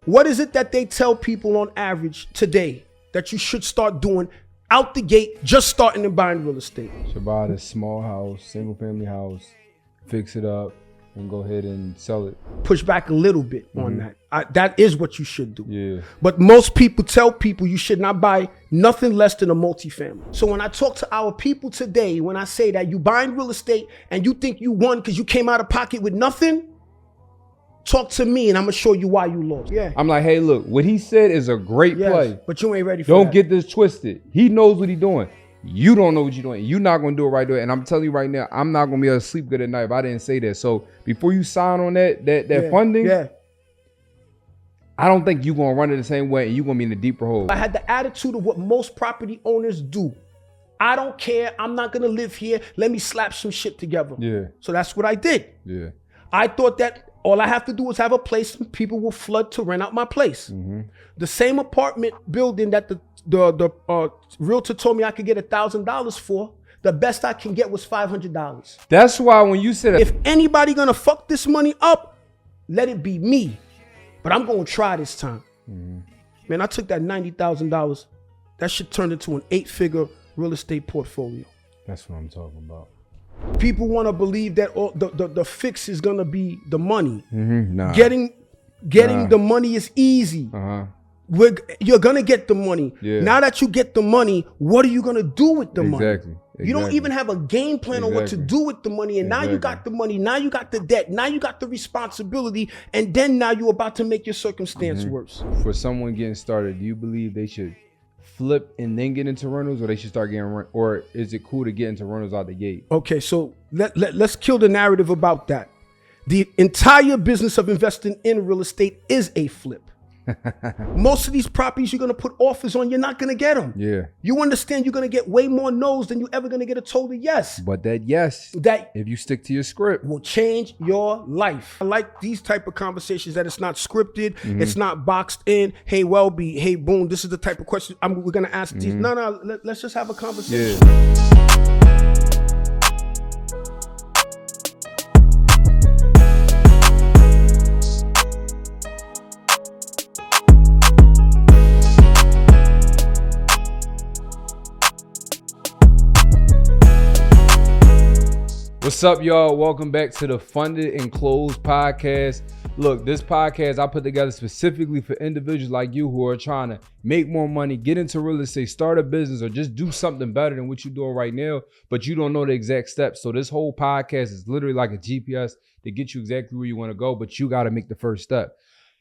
What is it that they tell people on average today that you should start doing out the gate, just starting and buying real estate? Should buy this small house, single family house, fix it up, and go ahead and sell it. Push back a little bit on that. That is what you should do. Yeah. But most people tell people you should not buy nothing less than a multifamily. So when I talk to our people today, when I say that you buying real estate and you think you won because you came out of pocket with nothing, talk to me and I'm gonna show you why you lost. Yeah. I'm like, hey, look, what he said is a great play. But you ain't ready for Don't that. get this twisted. He knows what he's doing. You don't know what you're doing. You're not going to do it right there. And I'm telling you right now, I'm not going to be able to sleep good at night if I didn't say that. So before you sign on that funding, I don't think you're going to run it the same way and you're going to be in a deeper hole. I had the attitude of what most property owners do. I don't care. I'm not going to live here. Let me slap some shit together. Yeah. So that's what I did. Yeah. I thought that all I have to do is have a place and people will flood to rent out my place. The same apartment building that the realtor told me I could get $1,000 for, the best I can get was $500. That's why when you said if anybody gonna fuck this money up, let it be me. But I'm gonna try this time. Man, I took that $90,000. That shit turned into an 8-figure real estate portfolio. That's what I'm talking about. People want to believe that the fix is gonna be the money. Nah. Getting the money is easy. You're gonna get the money. Now that you get the money, what are you gonna do with the money? You don't even have a game plan on what to do with the money. And now you got the money. Now you got the debt. Now you got the responsibility. And then now you're about to make your circumstance worse. For someone getting started, do you believe they should flip and then get into rentals, or they should start getting rent, or is it cool to get into rentals out the gate? Okay, so let's kill the narrative about that. The entire business of investing in real estate is a flip. Most of these properties you're going to put offers on, you're not going to get them. Yeah. You understand you're going to get way more no's than you're ever going to get a total yes. But that yes, that if you stick to your script, will change your life. I like these type of conversations that it's not scripted, it's not boxed in. Hey, Welby, hey, boom, this is the type of question we're going to ask these. No, let's just have a conversation. What's up, y'all? Welcome back to the Funded and Closed podcast. Look, this podcast I put together specifically for individuals like you who are trying to make more money, get into real estate, start a business, or just do something better than what you're doing right now, but you don't know the exact steps. So this whole podcast is literally like a GPS to get you exactly where you want to go, but you got to make the first step.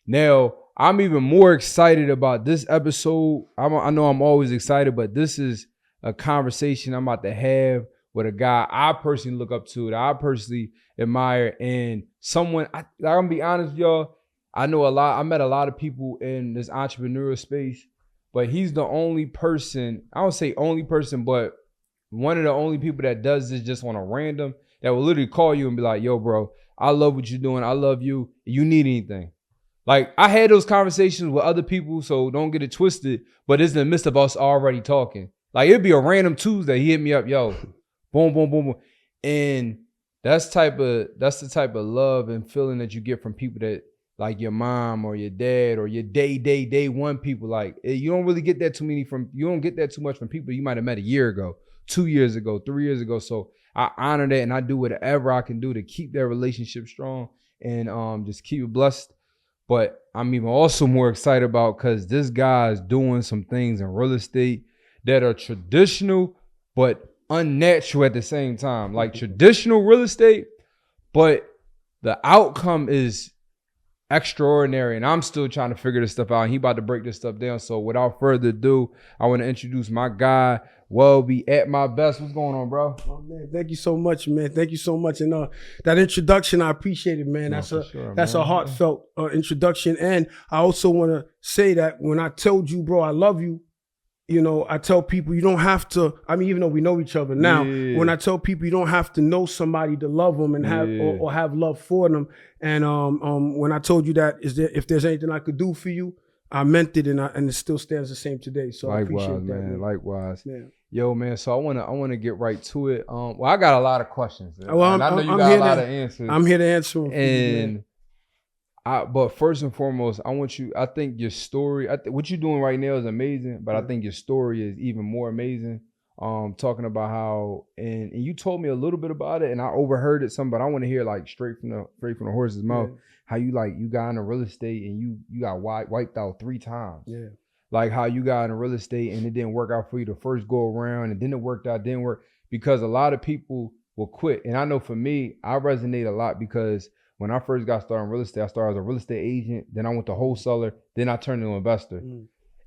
Now, I'm even more excited about this episode. I know I'm always excited, but this is a conversation I'm about to have with a guy I personally look up to, that I personally admire, and someone, I'm gonna be honest with y'all, I met a lot of people in this entrepreneurial space, but he's the only person, I don't say only person, but one of the only people that does this just on a random, that will literally call you and be like, yo, bro, I love what you're doing. I love you. You need anything. Like, I had those conversations with other people, so don't get it twisted, but it's in the midst of us already talking. Like, it'd be a random Tuesday. He hit me up, yo, boom, boom, boom, boom. And that's the type of love and feeling that you get from people that, like your mom or your dad or your day one people. Like, you don't really get that you don't get that too much from people you might have met a year ago, 2 years ago, 3 years ago. So I honor that, and I do whatever I can do to keep that relationship strong and just keep it blessed. But I'm even also more excited about, because this guy is doing some things in real estate that are traditional, but unnatural at the same time. Like traditional real estate, but the outcome is extraordinary, and I'm still trying to figure this stuff out. He about to break this stuff down. So without further ado, I want to introduce my guy, Welby at my best. What's going on, bro? Oh, man, thank you so much, man. Thank you so much. And that introduction, I appreciate it, man. That's a heartfelt introduction. And I also want to say that when I told you, bro, I love you, you know, I tell people you don't have to, I mean, even though we know each other now, when I tell people you don't have to know somebody to love them and have or have love for them. And when I told you that, if there's anything I could do for you, I meant it, and it still stands the same today. So likewise, I appreciate that, man. Likewise. Yeah. Yo, man, so I wanna get right to it. Well, I got a lot of questions. Well, I know you got a lot of answers. I'm here to answer them. And But first and foremost, I think your story, what you're doing right now is amazing, but I think your story is even more amazing. Talking about how, and you told me a little bit about it and I overheard it some, but I want to hear like straight from the horse's mouth, how you got into real estate and you got wiped out 3 times. Yeah. Like how you got into real estate and it didn't work out for you the first go around and then it worked out, didn't work, because a lot of people will quit. And I know for me, I resonate a lot because when I first got started in real estate, I started as a real estate agent, then I went to wholesaler, then I turned into an investor.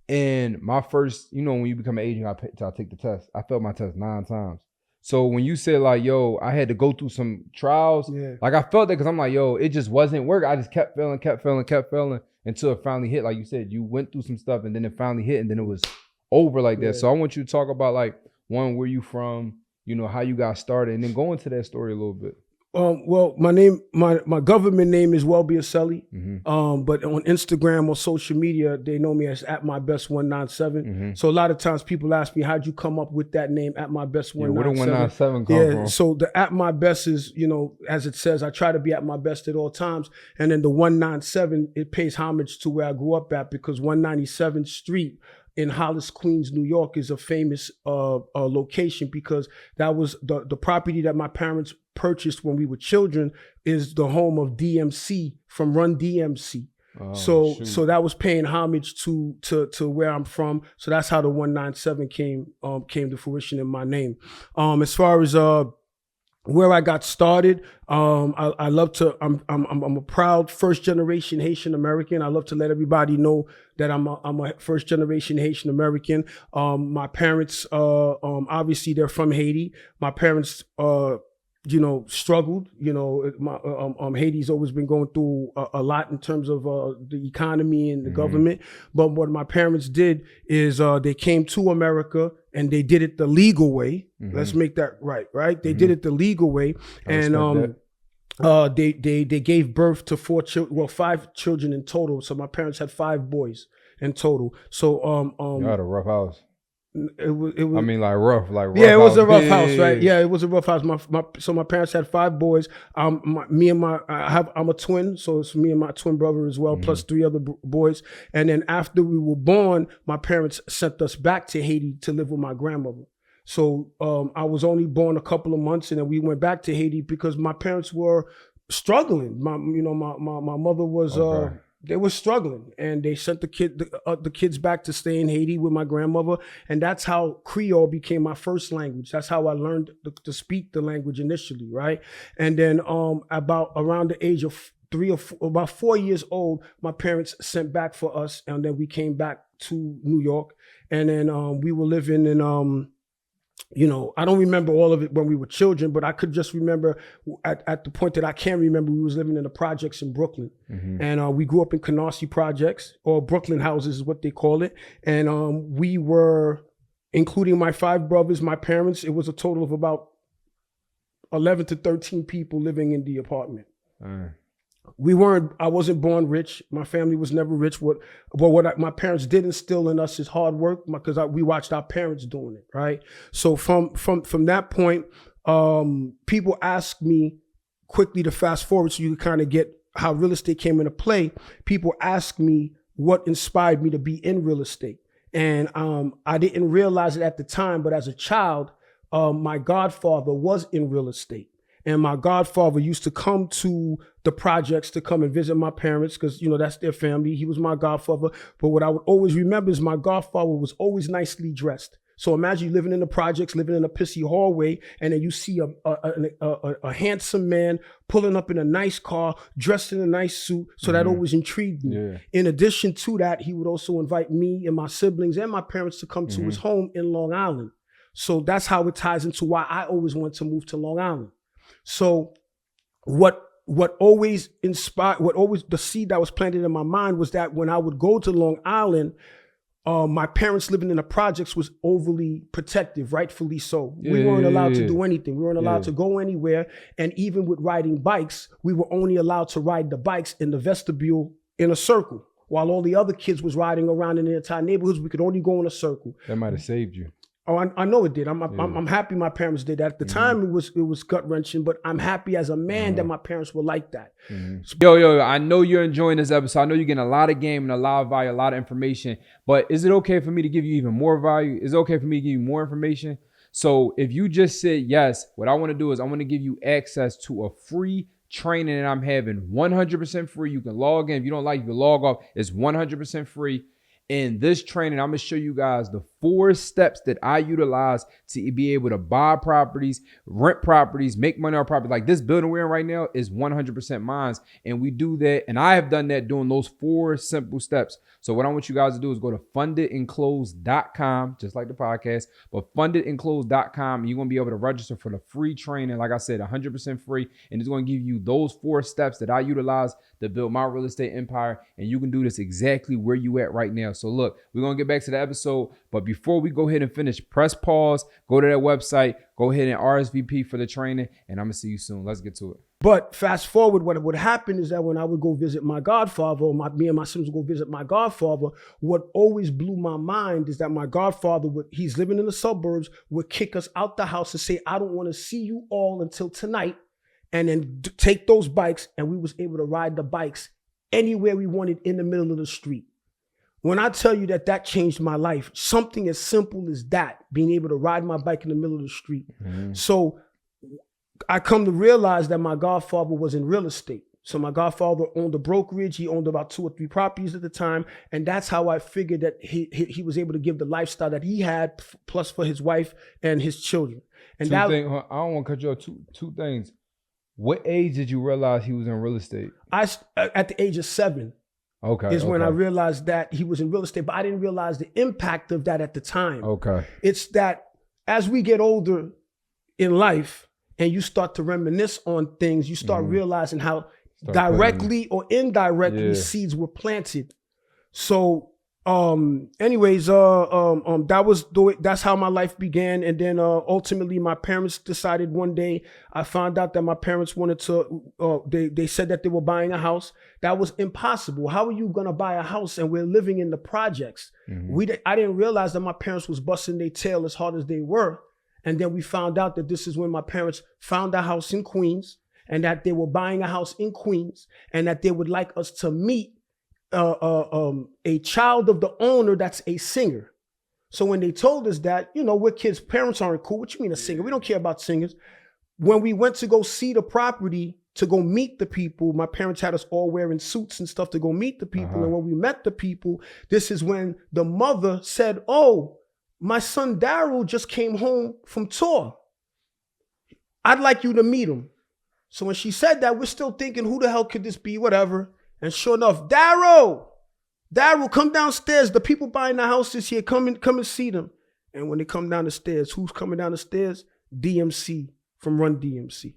And my first, when you become an agent, I take the test. I failed my test 9 times. So when you said like, yo, I had to go through some trials, like I felt that because I'm like, yo, it just wasn't working. I just kept failing until it finally hit. Like you said, you went through some stuff and then it finally hit and then it was over like that. So I want you to talk about like, one, where you from, how you got started, and then go into that story a little bit. Well, my government name is Welby Accely. But on Instagram or social media, they know me as @mybest197. So a lot of times people ask me, how'd you come up with that name @mybest197? Where the 197 come from? So the @mybest is, as it says, I try to be at my best at all times. And then the 197, it pays homage to where I grew up at, because 197th Street in Hollis, Queens, New York is a famous location, because that was the property that my parents purchased when we were children, is the home of DMC from Run DMC. So that was paying homage to where I'm from. So that's how the 197 came to fruition in my name. As far as where I got started, I'm a proud first generation Haitian American. I love to let everybody know that I'm a first generation Haitian American. My parents, obviously they're from Haiti. My parents, struggled. Haiti's always been going through a lot in terms of the economy and the government. But what my parents did is they came to America and they did it the legal way. Let's make that right? They did it the legal way, and they gave birth to 5 children in total. So my parents had 5 boys in total. So you had a rough house. It was. I mean, like rough. Yeah, it was a rough house, right? Yeah, it was a rough house. So my parents had 5 boys. I'm a twin, so it's me and my twin brother as well, plus 3 other boys. And then after we were born, my parents sent us back to Haiti to live with my grandmother. So I was only born a couple of months, and then we went back to Haiti because my parents were struggling. My mother was. They were struggling, and they sent the kids back to stay in Haiti with my grandmother, and that's how Creole became my first language. That's how I learned to speak the language initially, right? And then about around the age of about 4 years old, my parents sent back for us, and then we came back to New York, and then we were living in I don't remember all of it when we were children, but I could just remember at the point that I can remember, we was living in the projects in Brooklyn. And we grew up in Canarsie projects, or Brooklyn houses is what they call it. And we were, including my 5 brothers, my parents, it was a total of about 11 to 13 people living in the apartment. I wasn't born rich. My family was never rich. My parents did instill in us is hard work, because we watched our parents doing it, right? So from that point, people ask me, quickly to fast forward so you can kind of get how real estate came into play. People ask me what inspired me to be in real estate. And I didn't realize it at the time, but as a child, my godfather was in real estate. And my godfather used to come to the projects to come and visit my parents, because, that's their family. He was my godfather. But what I would always remember is my godfather was always nicely dressed. So imagine you living in the projects, living in a pissy hallway, and then you see a handsome man pulling up in a nice car, dressed in a nice suit. So that always intrigued me. Yeah. In addition to that, he would also invite me and my siblings and my parents to come to his home in Long Island. So that's how it ties into why I always wanted to move to Long Island. So what always inspired, the seed that was planted in my mind was that when I would go to Long Island, my parents living in the projects was overly protective, rightfully so. We weren't allowed to do anything. We weren't allowed to go anywhere. And even with riding bikes, we were only allowed to ride the bikes in the vestibule in a circle. While all the other kids was riding around in the entire neighborhoods, we could only go in a circle. That might have saved you. Oh, I know it did. I'm happy my parents did that. At the time, it was gut wrenching, but I'm happy as a man that my parents were like that. Yo, I know you're enjoying this episode. I know you're getting a lot of game and a lot of value, a lot of information. But is it okay for me to give you even more value? Is it okay for me to give you more information? So if you just said yes, what I want to do is I want to give you access to a free training that I'm having, 100% free. You can log in. If you don't like, you can log off. It's 100% free. In this training, I'm going to show you guys the 4 steps that I utilize to be able to buy properties, rent properties, make money on property. Like this building we're in right now is 100% mine. And we do that. And I have done that doing those 4 simple steps. So what I want you guys to do is go to fundedandclosed.com, just like the podcast, but fundedandclosed.com. You're going to be able to register for the free training. Like I said, 100% free. And it's going to give you those 4 steps that I utilize to build my real estate empire. And you can do this exactly where you at right now. So look, we're going to get back to the episode. But before we go ahead and finish, press pause, go to that website, go ahead and RSVP for the training. And I'm going to see you soon. Let's get to it. But fast forward, what would happen is that when I would go visit my godfather, or me and my siblings would go visit my godfather, what always blew my mind is that my godfather, he's living in the suburbs, would kick us out the house and say, I don't want to see you all until tonight. And then take those bikes, and we was able to ride the bikes anywhere we wanted in the middle of the street. When I tell you that changed my life, something as simple as that, being able to ride my bike in the middle of the street. So I come to realize that my godfather was in real estate. So my godfather owned a brokerage. He owned about 2 or 3 properties at the time. And that's how I figured that he was able to give the lifestyle that he had, plus for his wife and his children. And I don't want to cut you off. Two things. What age did you realize he was in real estate? At the age of 7. Is when I realized that he was in real estate, but I didn't realize the impact of that at the time. It's that as we get older in life and you start to reminisce on things, you start realizing how directly or indirectly seeds were planted. So that's how my life began. And then ultimately my parents decided one day, I found out that my parents wanted to, they said that they were buying a house. That was impossible. How are you going to buy a house and we're living in the projects? I didn't realize that my parents was busting their tail as hard as they were. And then we found out that this is when my parents found a house in Queens, and that they were buying a house in Queens, and that they would like us to meet a child of the owner that's a singer. So when they told us that, we're kids, parents aren't cool. What you mean a singer? We don't care about singers. When we went to go see the property, to go meet the people, my parents had us all wearing suits and stuff to go meet the people. And when we met the people, this is when the mother said, oh, my son Daryl just came home from tour. I'd like you to meet him. So when she said that, we're still thinking, who the hell could this be? Whatever. And sure enough, Daryl, come downstairs. The people buying the houses here, come and see them. And when they come down the stairs, who's coming down the stairs? DMC from Run DMC.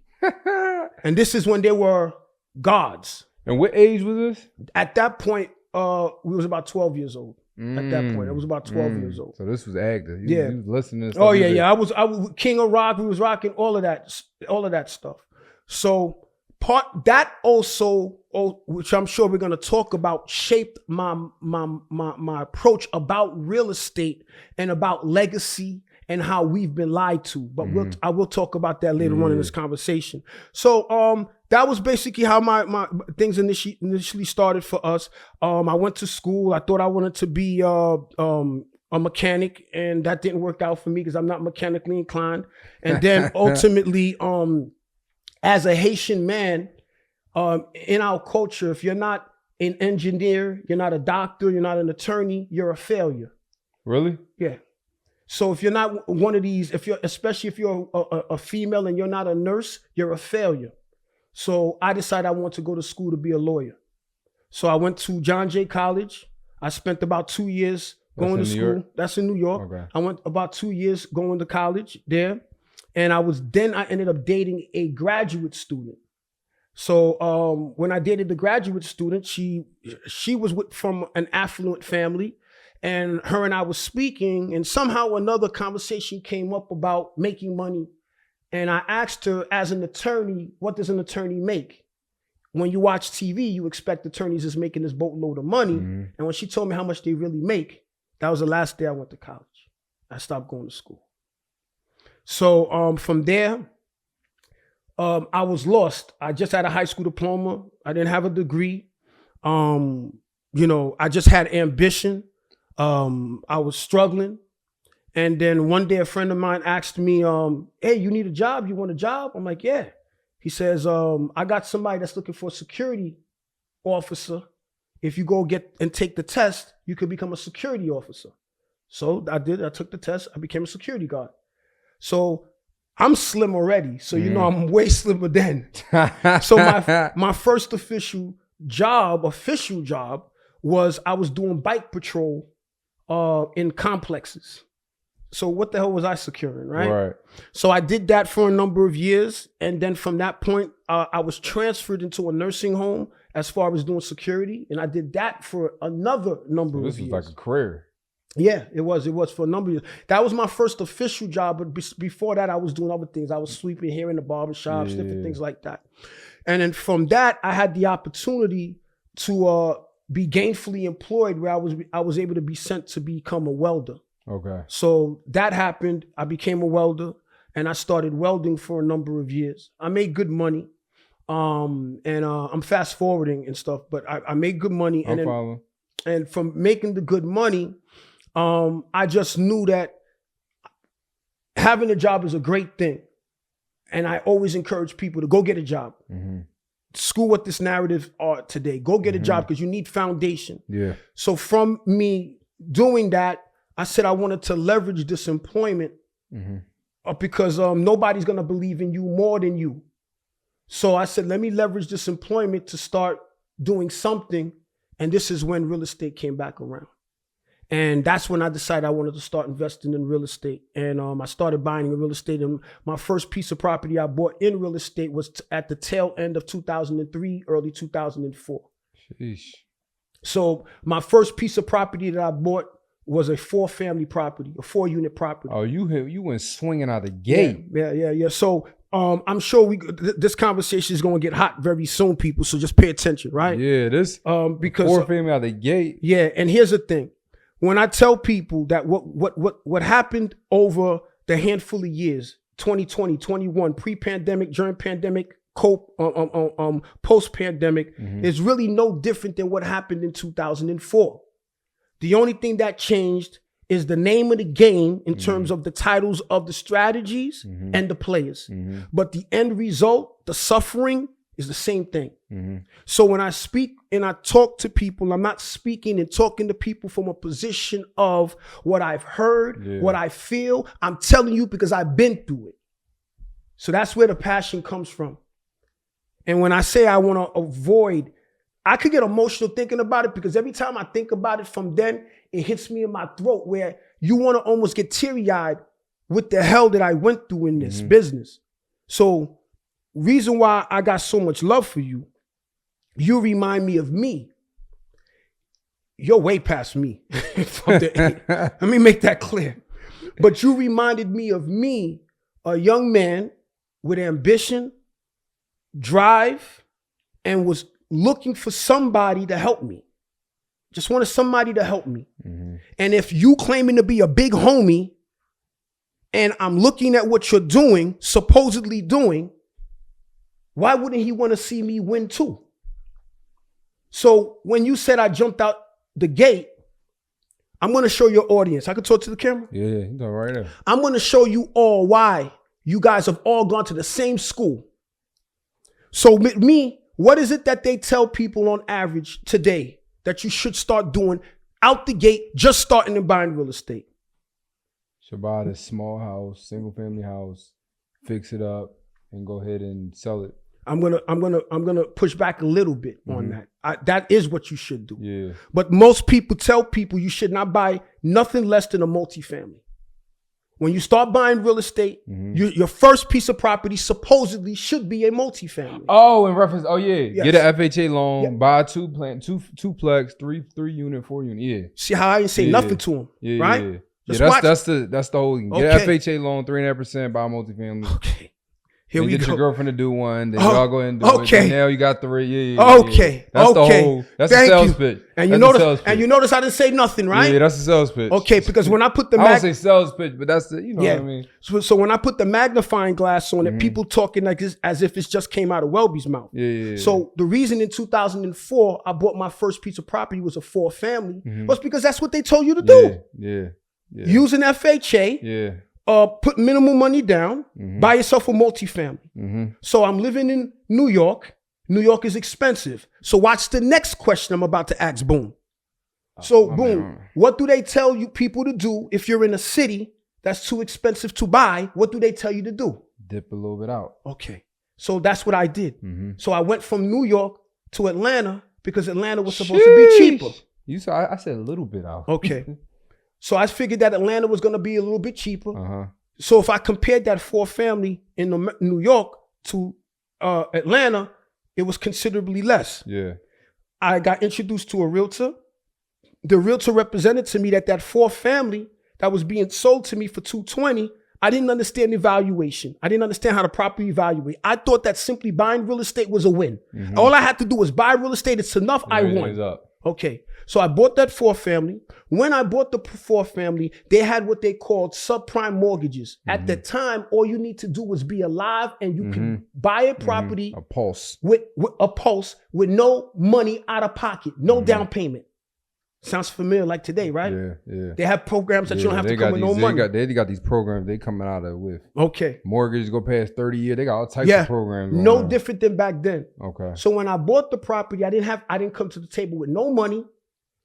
And this is when they were gods. And what age was this? At that point, we was about 12 years old. At that point, I was about 12 years old. So this was active. You was listening to stuff. Oh yeah. I was King of Rock. We was rocking all of that stuff. So that also, which I'm sure we're going to talk about, shaped my approach about real estate and about legacy and how we've been lied to. But I will talk about that later on in this conversation. So that was basically how my things initially started for us. I went to school. I thought I wanted to be a mechanic, and that didn't work out for me because I'm not mechanically inclined. And then ultimately, as a Haitian man, in our culture, if you're not an engineer, you're not a doctor, you're not an attorney, you're a failure. Really? Yeah. So if you're not one of these, especially if you're a female and you're not a nurse, you're a failure. So I decided I want to go to school to be a lawyer. So I went to John Jay College. I spent about 2 years going to school. That's in New York. Okay. I went about 2 years going to college there. And I ended up dating a graduate student. So when I dated the graduate student, she was from an affluent family, and her and I was speaking, and somehow another conversation came up about making money. And I asked her, as an attorney, what does an attorney make? When you watch TV, you expect attorneys is making this boatload of money. And when she told me how much they really make, that was the last day I went to college. I stopped going to school. So from there, I was lost. I just had a high school diploma. I didn't have a degree. I just had ambition. I was struggling. And then one day a friend of mine asked me, hey, you need a job? You want a job? I'm like, yeah. He says, I got somebody that's looking for a security officer. If you go get and take the test, you could become a security officer. So I did. I took the test. I became a security guard. So I'm slim already. So, I'm way slimmer then. So my first official job was I was doing bike patrol in complexes. So what the hell was I securing, right? So I did that for a number of years. And then from that point, I was transferred into a nursing home as far as doing security. And I did that for another number of years. This was like a career. Yeah, it was for a number of years. That was my first official job. But before that, I was doing other things. I was sweeping here in the barbershops, different things like that. And then from that, I had the opportunity to be gainfully employed where I was able to be sent to become a welder. Okay. So that happened. I became a welder and I started welding for a number of years. I made good money. And I'm fast forwarding and stuff, but I made good money. And from making the good money, I just knew that having a job is a great thing. And I always encourage people to go get a job. Screw what this narrative are today. Go get a job because you need foundation. Yeah. So from me doing that, I said I wanted to leverage this employment because nobody's going to believe in you more than you. So I said, let me leverage this employment to start doing something. And this is when real estate came back around. And that's when I decided I wanted to start investing in real estate. And I started buying real estate. And my first piece of property I bought in real estate was at the tail end of 2003, early 2004. Sheesh. So my first piece of property that I bought was a 4-family property, a 4-unit property. Oh, you went swinging out the gate. Yeah. So I'm sure this conversation is going to get hot very soon, people. So just pay attention, right? Yeah, this because 4-family out the gate. Yeah, and here's the thing: when I tell people that what happened over the handful of years, 2020, 21, pre-pandemic, during pandemic, post-pandemic, is really no different than what happened in 2004. The only thing that changed is the name of the game in terms of the titles of the strategies and the players. But the end result, the suffering, is the same thing. So when I speak and I talk to people, I'm not speaking and talking to people from a position of what I've heard, what I feel. I'm telling you because I've been through it. So that's where the passion comes from. And when I say I want to avoid, I could get emotional thinking about it because every time I think about it from then, it hits me in my throat where you want to almost get teary-eyed with the hell that I went through in this business. So reason why I got so much love for you, you remind me of me. You're way past me. Let me make that clear. But you reminded me of me, a young man with ambition, drive, and was looking for somebody to help me. Just wanted somebody to help me. And if you claiming to be a big homie and I'm looking at what you're doing, supposedly doing, why wouldn't he want to see me win too? So when you said I jumped out the gate, I'm going to show your audience. I can talk to the camera? Yeah, you go right there. I'm going to show you all why you guys have all gone to the same school. So with me, what is it that they tell people on average today that you should start doing out the gate, just starting and buying real estate? Should buy this small house, single family house, fix it up, and go ahead and sell it. I'm gonna push back a little bit on that. That is what you should do. Yeah. But most people tell people you should not buy nothing less than a multifamily. When you start buying real estate, your first piece of property supposedly should be a multifamily. Oh, in reference, yes. Get an FHA loan, buy two-plex, 3-unit, 4-unit. Yeah. See how I didn't say nothing to them, right? Yeah, that's the whole thing. Get an FHA loan, 3.5%, buy a multifamily. Okay. Here we get go. your girlfriend to do one. Then y'all go ahead and do it. Okay. Then now you got 3. Yeah. Okay. That's the Okay. whole. That's Thank a sales you. pitch. And you notice I didn't say nothing, right? Yeah, that's a sales pitch. Okay, because when I put the I don't say sales pitch, but that's the, you know what I mean. So when I put the magnifying glass on it, people talking like this as if it just came out of Welby's mouth. Yeah. So the reason in 2004 I bought my first piece of property was a 4-family was because that's what they told you to do. Yeah. Use an FHA. Yeah. Put minimal money down, buy yourself a multifamily. So I'm living in New York. New York is expensive. So watch the next question I'm about to ask Boom. So Boom, what do they tell you people to do if you're in a city that's too expensive to buy? What do they tell you to do? Dip a little bit out. Okay. So that's what I did. So I went from New York to Atlanta because Atlanta was supposed to be cheaper. You saw I said a little bit out. Okay. So I figured that Atlanta was going to be a little bit cheaper. So if I compared that 4-family in New York to Atlanta, it was considerably less. Yeah. I got introduced to a realtor. The realtor represented to me that 4-family that was being sold to me for $220, I didn't understand the valuation. I didn't understand how the property evaluate. I thought that simply buying real estate was a win. All I had to do was buy real estate. It's enough. I won. Okay. So I bought that 4-family. When I bought the 4-family, they had what they called subprime mortgages. At the time, all you need to do was be alive and you can buy a property a pulse with a pulse with no money out of pocket, no down payment. Sounds familiar like today, right? Yeah. They have programs that you don't have to come with no money. They got these programs they coming out of with. Okay. Mortgages go past 30 years. They got all types of programs. No different than back then. Okay. So when I bought the property, I didn't come to the table with no money.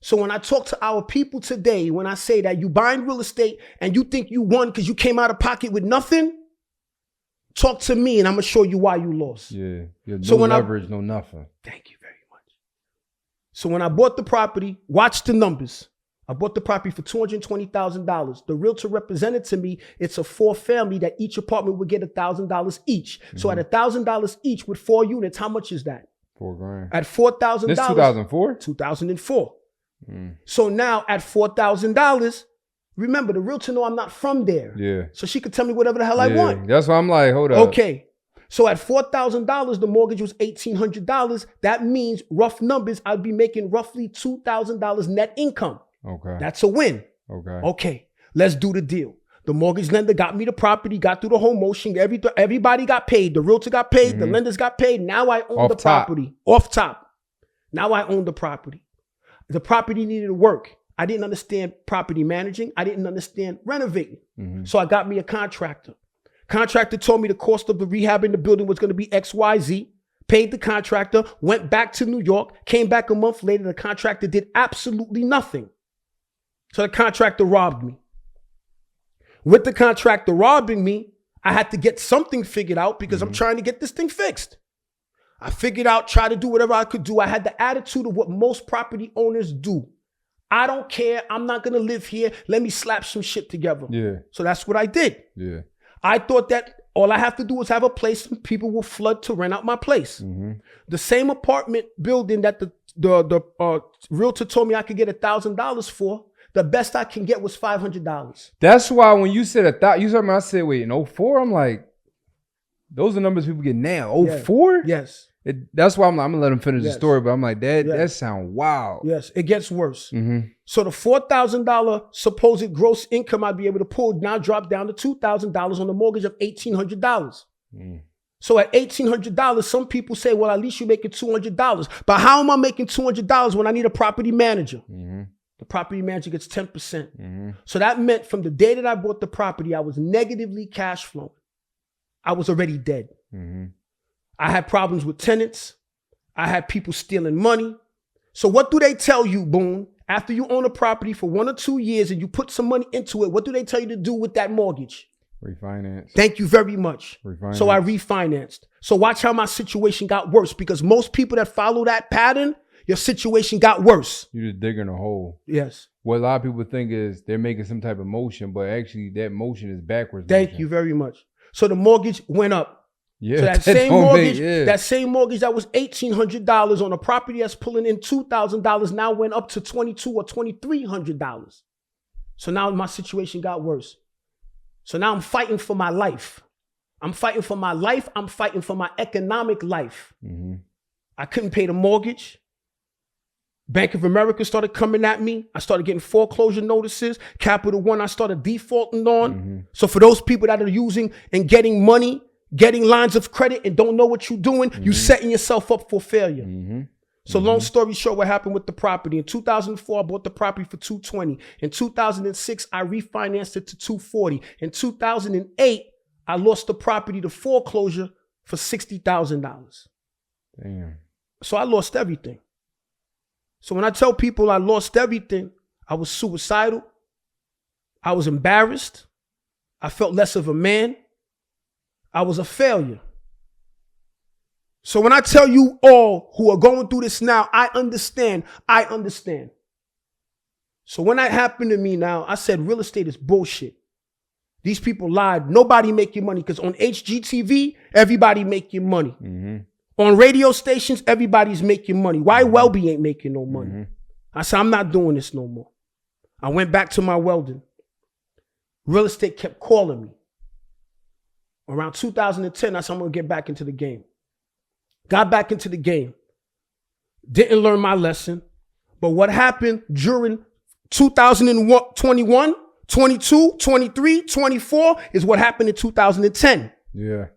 So when I talk to our people today, when I say that you buying real estate and you think you won because you came out of pocket with nothing, talk to me and I'm gonna show you why you lost. Yeah. No leverage, no nothing. Thank you very much. So when I bought the property, watch the numbers. I bought the property for $220,000. The realtor represented to me, it's a 4-family that each apartment would get $1,000 each. So at $1,000 each with 4 units, how much is that? $4,000. At $4,000. This 2004? 2004. So now at $4,000, remember the realtor know I'm not from there. Yeah. So she could tell me whatever the hell I want. That's why I'm like, hold up. Okay. So at $4,000, the mortgage was $1,800. That means rough numbers, I'd be making roughly $2,000 net income. Okay. That's a win. Okay. Let's do the deal. The mortgage lender got me the property, got through the whole motion. Everybody got paid. The realtor got paid. The lenders got paid. Now I own the property. Off top. Now I own the property. The property needed work. I didn't understand property managing. I didn't understand renovating. So I got me a contractor. Contractor told me the cost of the rehab in the building was going to be XYZ. Paid the contractor, went back to New York, came back a month later. The contractor did absolutely nothing. So the contractor robbed me. With the contractor robbing me, I had to get something figured out because I'm trying to get this thing fixed. I figured out, try to do whatever I could do. I had the attitude of what most property owners do. I don't care. I'm not going to live here. Let me slap some shit together. Yeah. So that's what I did. Yeah. I thought that all I have to do is have a place and people will flood to rent out my place. The same apartment building that the realtor told me I could get $1,000 for, the best I can get was $500. That's why when you said you heard me, I said, wait, in 04? I'm like, those are numbers people get now. 04? Yes. That's why I'm going to let him finish the story, but I'm like, that sound wild. Yes, it gets worse. So the $4,000 supposed gross income I'd be able to pull now dropped down to $2,000 on a mortgage of $1,800. So at $1,800, some people say, well, at least you're making $200. But how am I making $200 when I need a property manager? The property manager gets 10%. So that meant from the day that I bought the property, I was negatively cash flowing. I was already dead. I had problems with tenants. I had people stealing money. So what do they tell you, Boone? After you own a property for 1 or 2 years and you put some money into it, what do they tell you to do with that mortgage? Refinance. Thank you very much. Refinance. So I refinanced. So watch how my situation got worse because most people that follow that pattern, your situation got worse. You're just digging a hole. Yes. What a lot of people think is they're making some type of motion, but actually that motion is backwards. Thank you very much. So the mortgage went up. Yeah, so that same mortgage that was $1,800 on a property that's pulling in $2,000 now went up to $2,200 or $2,300. So now my situation got worse. So now I'm fighting for my life. I'm fighting for my life. I'm fighting for my economic life. I couldn't pay the mortgage. Bank of America started coming at me. I started getting foreclosure notices. Capital One, I started defaulting on. So for those people that are using and getting money, getting lines of credit and don't know what you're doing, you setting yourself up for failure. So long story short, what happened with the property? In 2004, I bought the property for $220. In 2006, I refinanced it to $240. In 2008, I lost the property to foreclosure for $60,000. Damn. So I lost everything. So when I tell people I lost everything, I was suicidal. I was embarrassed. I felt less of a man. I was a failure. So when I tell you all who are going through this now, I understand. So when that happened to me now, I said real estate is bullshit. These people lied. Nobody making money because on HGTV, everybody making money. On radio stations, everybody's making money. Why Welby ain't making no money? I said, I'm not doing this no more. I went back to my welding. Real estate kept calling me. Around 2010, I said, I'm going to get back into the game. Got back into the game. Didn't learn my lesson. But what happened during 2021, 22, 23, 24 is what happened in 2010. Yeah.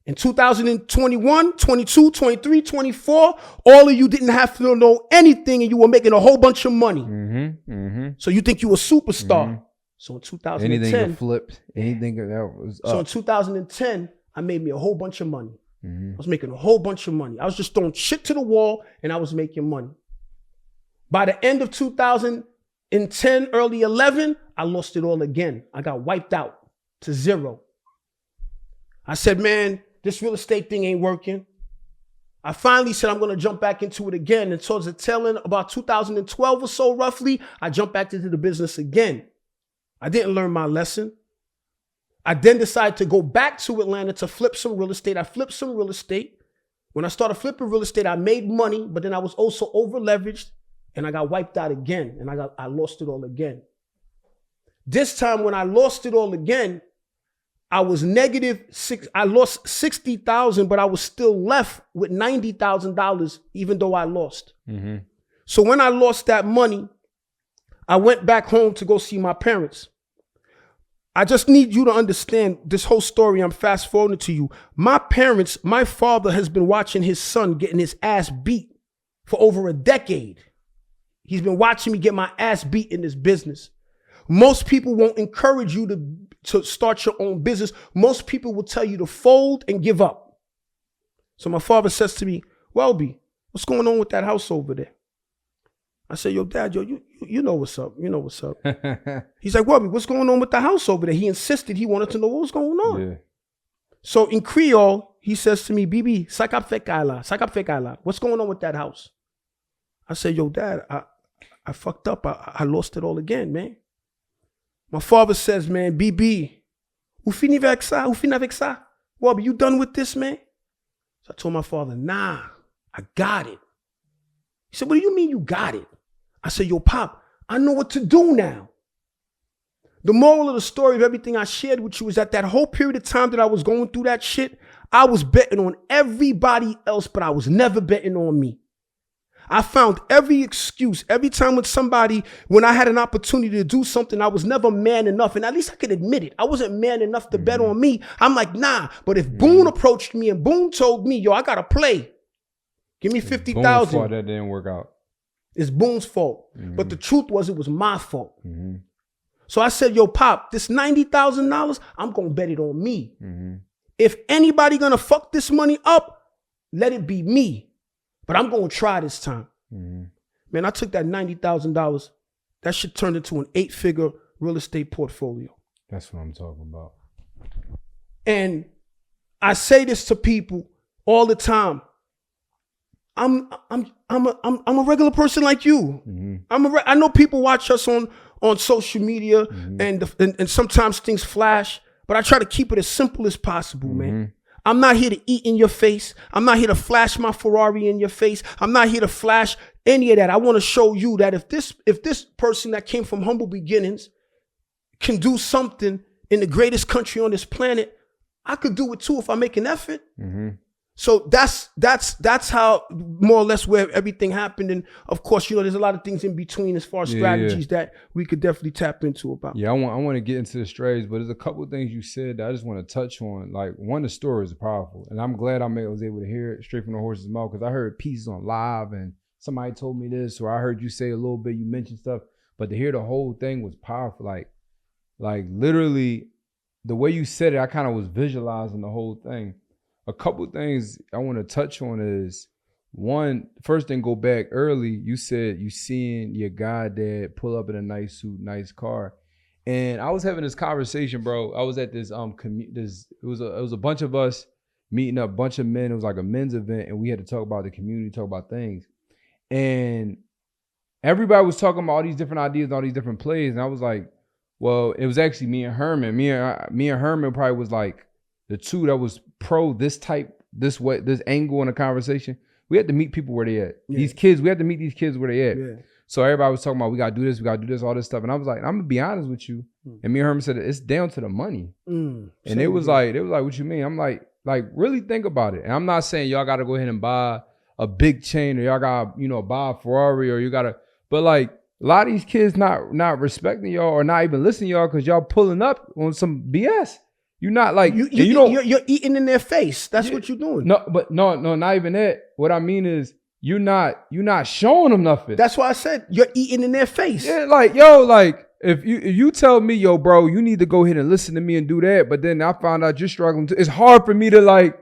In 2021, 22, 23, 24, all of you didn't have to know anything and you were making a whole bunch of money. So you think you were a superstar. So in 2010. Anything that flipped, anything that was up. So in 2010, I made me a whole bunch of money. I was making a whole bunch of money. I was just throwing shit to the wall and I was making money. By the end of 2010, early 11, I lost it all again. I got wiped out to zero. I said, man, this real estate thing ain't working. I finally said I'm going to jump back into it again. And towards the tail end, about 2012 or so roughly, I jumped back into the business again. I didn't learn my lesson. I then decided to go back to Atlanta to flip some real estate. I flipped some real estate. When I started flipping real estate, I made money, but then I was also over leveraged and I got wiped out again and I lost it all again. This time when I lost it all again, I was I lost $60,000, but I was still left with $90,000 even though I lost. So when I lost that money, I went back home to go see my parents. I just need you to understand this whole story. I'm fast forwarding to you. My parents, my father has been watching his son getting his ass beat for over a decade. He's been watching me get my ass beat in this business. Most people won't encourage you to start your own business. Most people will tell you to fold and give up. So my father says to me, Welby, what's going on with that house over there? I said, yo, Dad, you know what's up. You know what's up. He's like, Welby, what's going on with the house over there? He insisted he wanted to know what was going on. Yeah. So in Creole, he says to me, Bibi, sakap fekala. What's going on with that house? I said, yo, Dad, I fucked up. I lost it all again, man. My father says, man, Bibi, ou fini avec ça? Welby, you done with this, man? So I told my father, nah, I got it. He said, what do you mean you got it? I said, yo, Pop, I know what to do now. The moral of the story of everything I shared with you is that whole period of time that I was going through that shit, I was betting on everybody else, but I was never betting on me. I found every excuse. Every time when I had an opportunity to do something, I was never man enough. And at least I could admit it. I wasn't man enough to bet on me. I'm like, nah. But if Boone approached me and Boone told me, yo, I got to play. Give me 50,000. That didn't work out. It's Boone's fault. But the truth was, it was my fault. So I said, yo, Pop, this $90,000, I'm going to bet it on me. If anybody going to fuck this money up, let it be me. But I'm going to try this time. Man, I took that $90,000. That shit turned into an 8-figure real estate portfolio. That's what I'm talking about. And I say this to people all the time. I'm a regular person like you. I know people watch us on social media and sometimes things flash, but I try to keep it as simple as possible, man. I'm not here to eat in your face. I'm not here to flash my Ferrari in your face. I'm not here to flash any of that. I want to show you that if this person that came from humble beginnings can do something in the greatest country on this planet, I could do it too if I make an effort. Mm-hmm. So that's how more or less where everything happened. And of course, there's a lot of things in between as far as strategies that we could definitely tap into about. Yeah, I want to get into the strategies, but there's a couple of things you said that I just want to touch on. Like, one, the story is powerful, and I'm glad I was able to hear it straight from the horse's mouth, because I heard pieces on live and somebody told me this, or I heard you say a little bit, you mentioned stuff, but to hear the whole thing was powerful. Like literally the way you said it, I kind of was visualizing the whole thing. A couple things I want to touch on is, one, first thing, go back early. You said you seeing your goddad pull up in a nice suit, nice car, and I was having this conversation, bro. I was at this it was a bunch of us meeting up, a bunch of men. It was like a men's event, and we had to talk about the community, talk about things, and everybody was talking about all these different ideas, all these different plays, and I was like, well, it was actually me and Herman. Me and Herman probably was like the two that was pro this angle in the conversation. We had to meet people where they at. Yeah. These kids, we had to meet these kids where they at. Yeah. So everybody was talking about, we got to do this, all this stuff. And I was like, I'm going to be honest with you. And me and Herman said, it's down to the money. And they was like, what you mean? I'm like, really think about it. And I'm not saying y'all got to go ahead and buy a big chain, or y'all got to, buy a Ferrari, or you got to, but like, a lot of these kids not respecting y'all, or not even listening to y'all, because y'all pulling up on some BS. You're not like you're eating in their face. That's what you're doing. No, not even that. What I mean is you're not showing them nothing. That's why I said you're eating in their face. Yeah, like if you tell me, yo, bro, you need to go ahead and listen to me and do that, but then I found out you're struggling too. It's hard for me to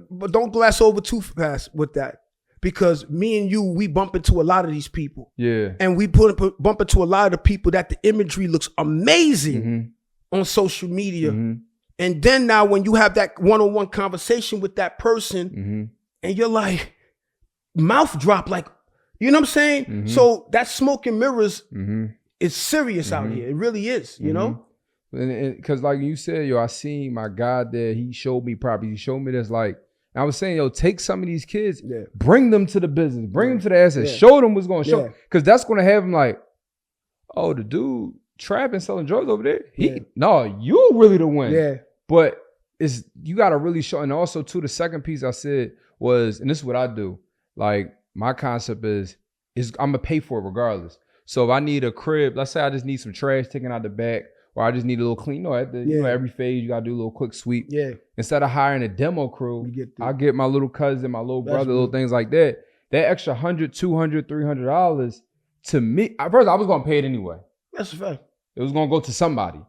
but don't glass over too fast with that. Because me and you, we bump into a lot of these people. Yeah. And we bump into a lot of the people that the imagery looks amazing on social media. And then now when you have that one-on-one conversation with that person and you're like, mouth drop, like, you know what I'm saying? So that smoke and mirrors is serious out here. It really is, you know? Because like you said, yo, I seen my God there. He showed me property. He showed me this, like, I was saying, yo, take some of these kids, bring them to the business, bring them to the assets, show them what's going to show. Because that's going to have them like, oh, the dude trapping, selling drugs over there, no, you really the one. Yeah. But you got to really show. And also, too, the second piece I said was, and this is what I do, like, my concept is I'm going to pay for it regardless. So if I need a crib, let's say I just need some trash taken out the back, or I just need a little clean. Every phase you gotta do a little quick sweep. Yeah. Instead of hiring a demo crew, I'll get my little cousin, my little brother, little things like that. That extra $100, $200, $300 to me. First, I was gonna pay it anyway. That's a fact. It was gonna go to somebody.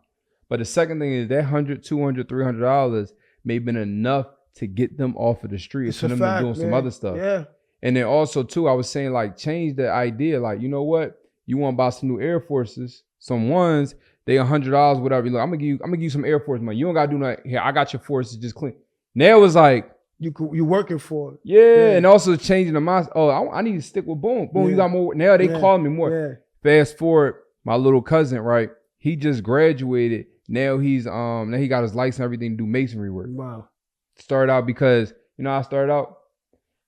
But the second thing is that $100, $200, $300 may have been enough to get them off of the streets and them to doing some other stuff. Yeah. And then also too, I was saying, like, change the idea. Like, you know what? You want to buy some new Air Forces, some ones. They $100, whatever. Look, I'm gonna give you some Air Force money. You don't gotta do nothing. Here, I got your forces, just clean. Now it's like you working for it. Yeah, and also changing the mindset. Oh, I need to stick with boom. You got more. Now they call me more. Yeah. Fast forward, my little cousin, right? He just graduated. Now he's now he got his license and everything to do masonry work. Wow. Started out because how I started out.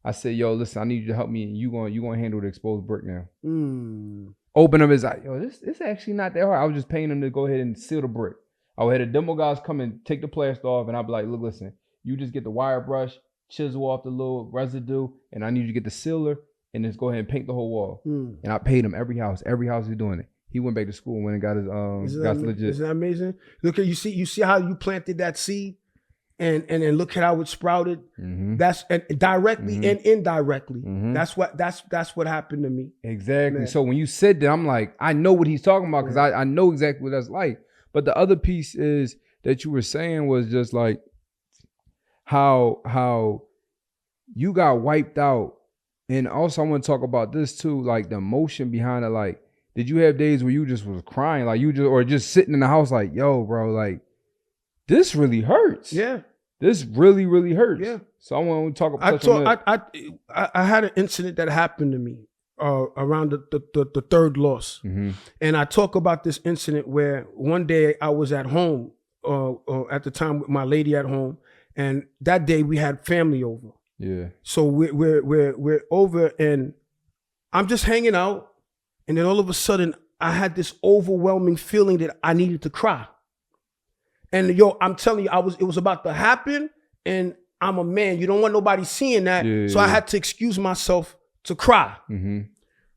I said, yo, listen, I need you to help me, and you gonna handle the exposed brick now. Open up his eye. Yo, this actually not that hard. I was just paying him to go ahead and seal the brick. I would have the demo guys come and take the plaster off, and I'd be like, look, listen, you just get the wire brush, chisel off the little residue, and I need you to get the sealer and just go ahead and paint the whole wall. And I paid him every house he's doing it. He went back to school and went and got his legit. Isn't that amazing? Look at you see how you planted that seed? And then look at how it sprouted. That's directly and indirectly. That's what happened to me. Exactly. Man. So when you said that, I'm like, I know what he's talking about, because I know exactly what that's like. But the other piece is that you were saying was just like how you got wiped out. And also I want to talk about this too, like the emotion behind it. Like, did you have days where you just was crying, like or just sitting in the house like, yo, bro, like, this really hurts. Yeah. This really, really hurts. Yeah. So I want to talk about I had an incident that happened to me around the third loss. And I talk about this incident where one day I was at home, at the time with my lady at home, and that day we had family over. Yeah. So we're over, and I'm just hanging out, and then all of a sudden I had this overwhelming feeling that I needed to cry. And yo, I'm telling you, it was about to happen, and I'm a man. You don't want nobody seeing that. So I had to excuse myself to cry.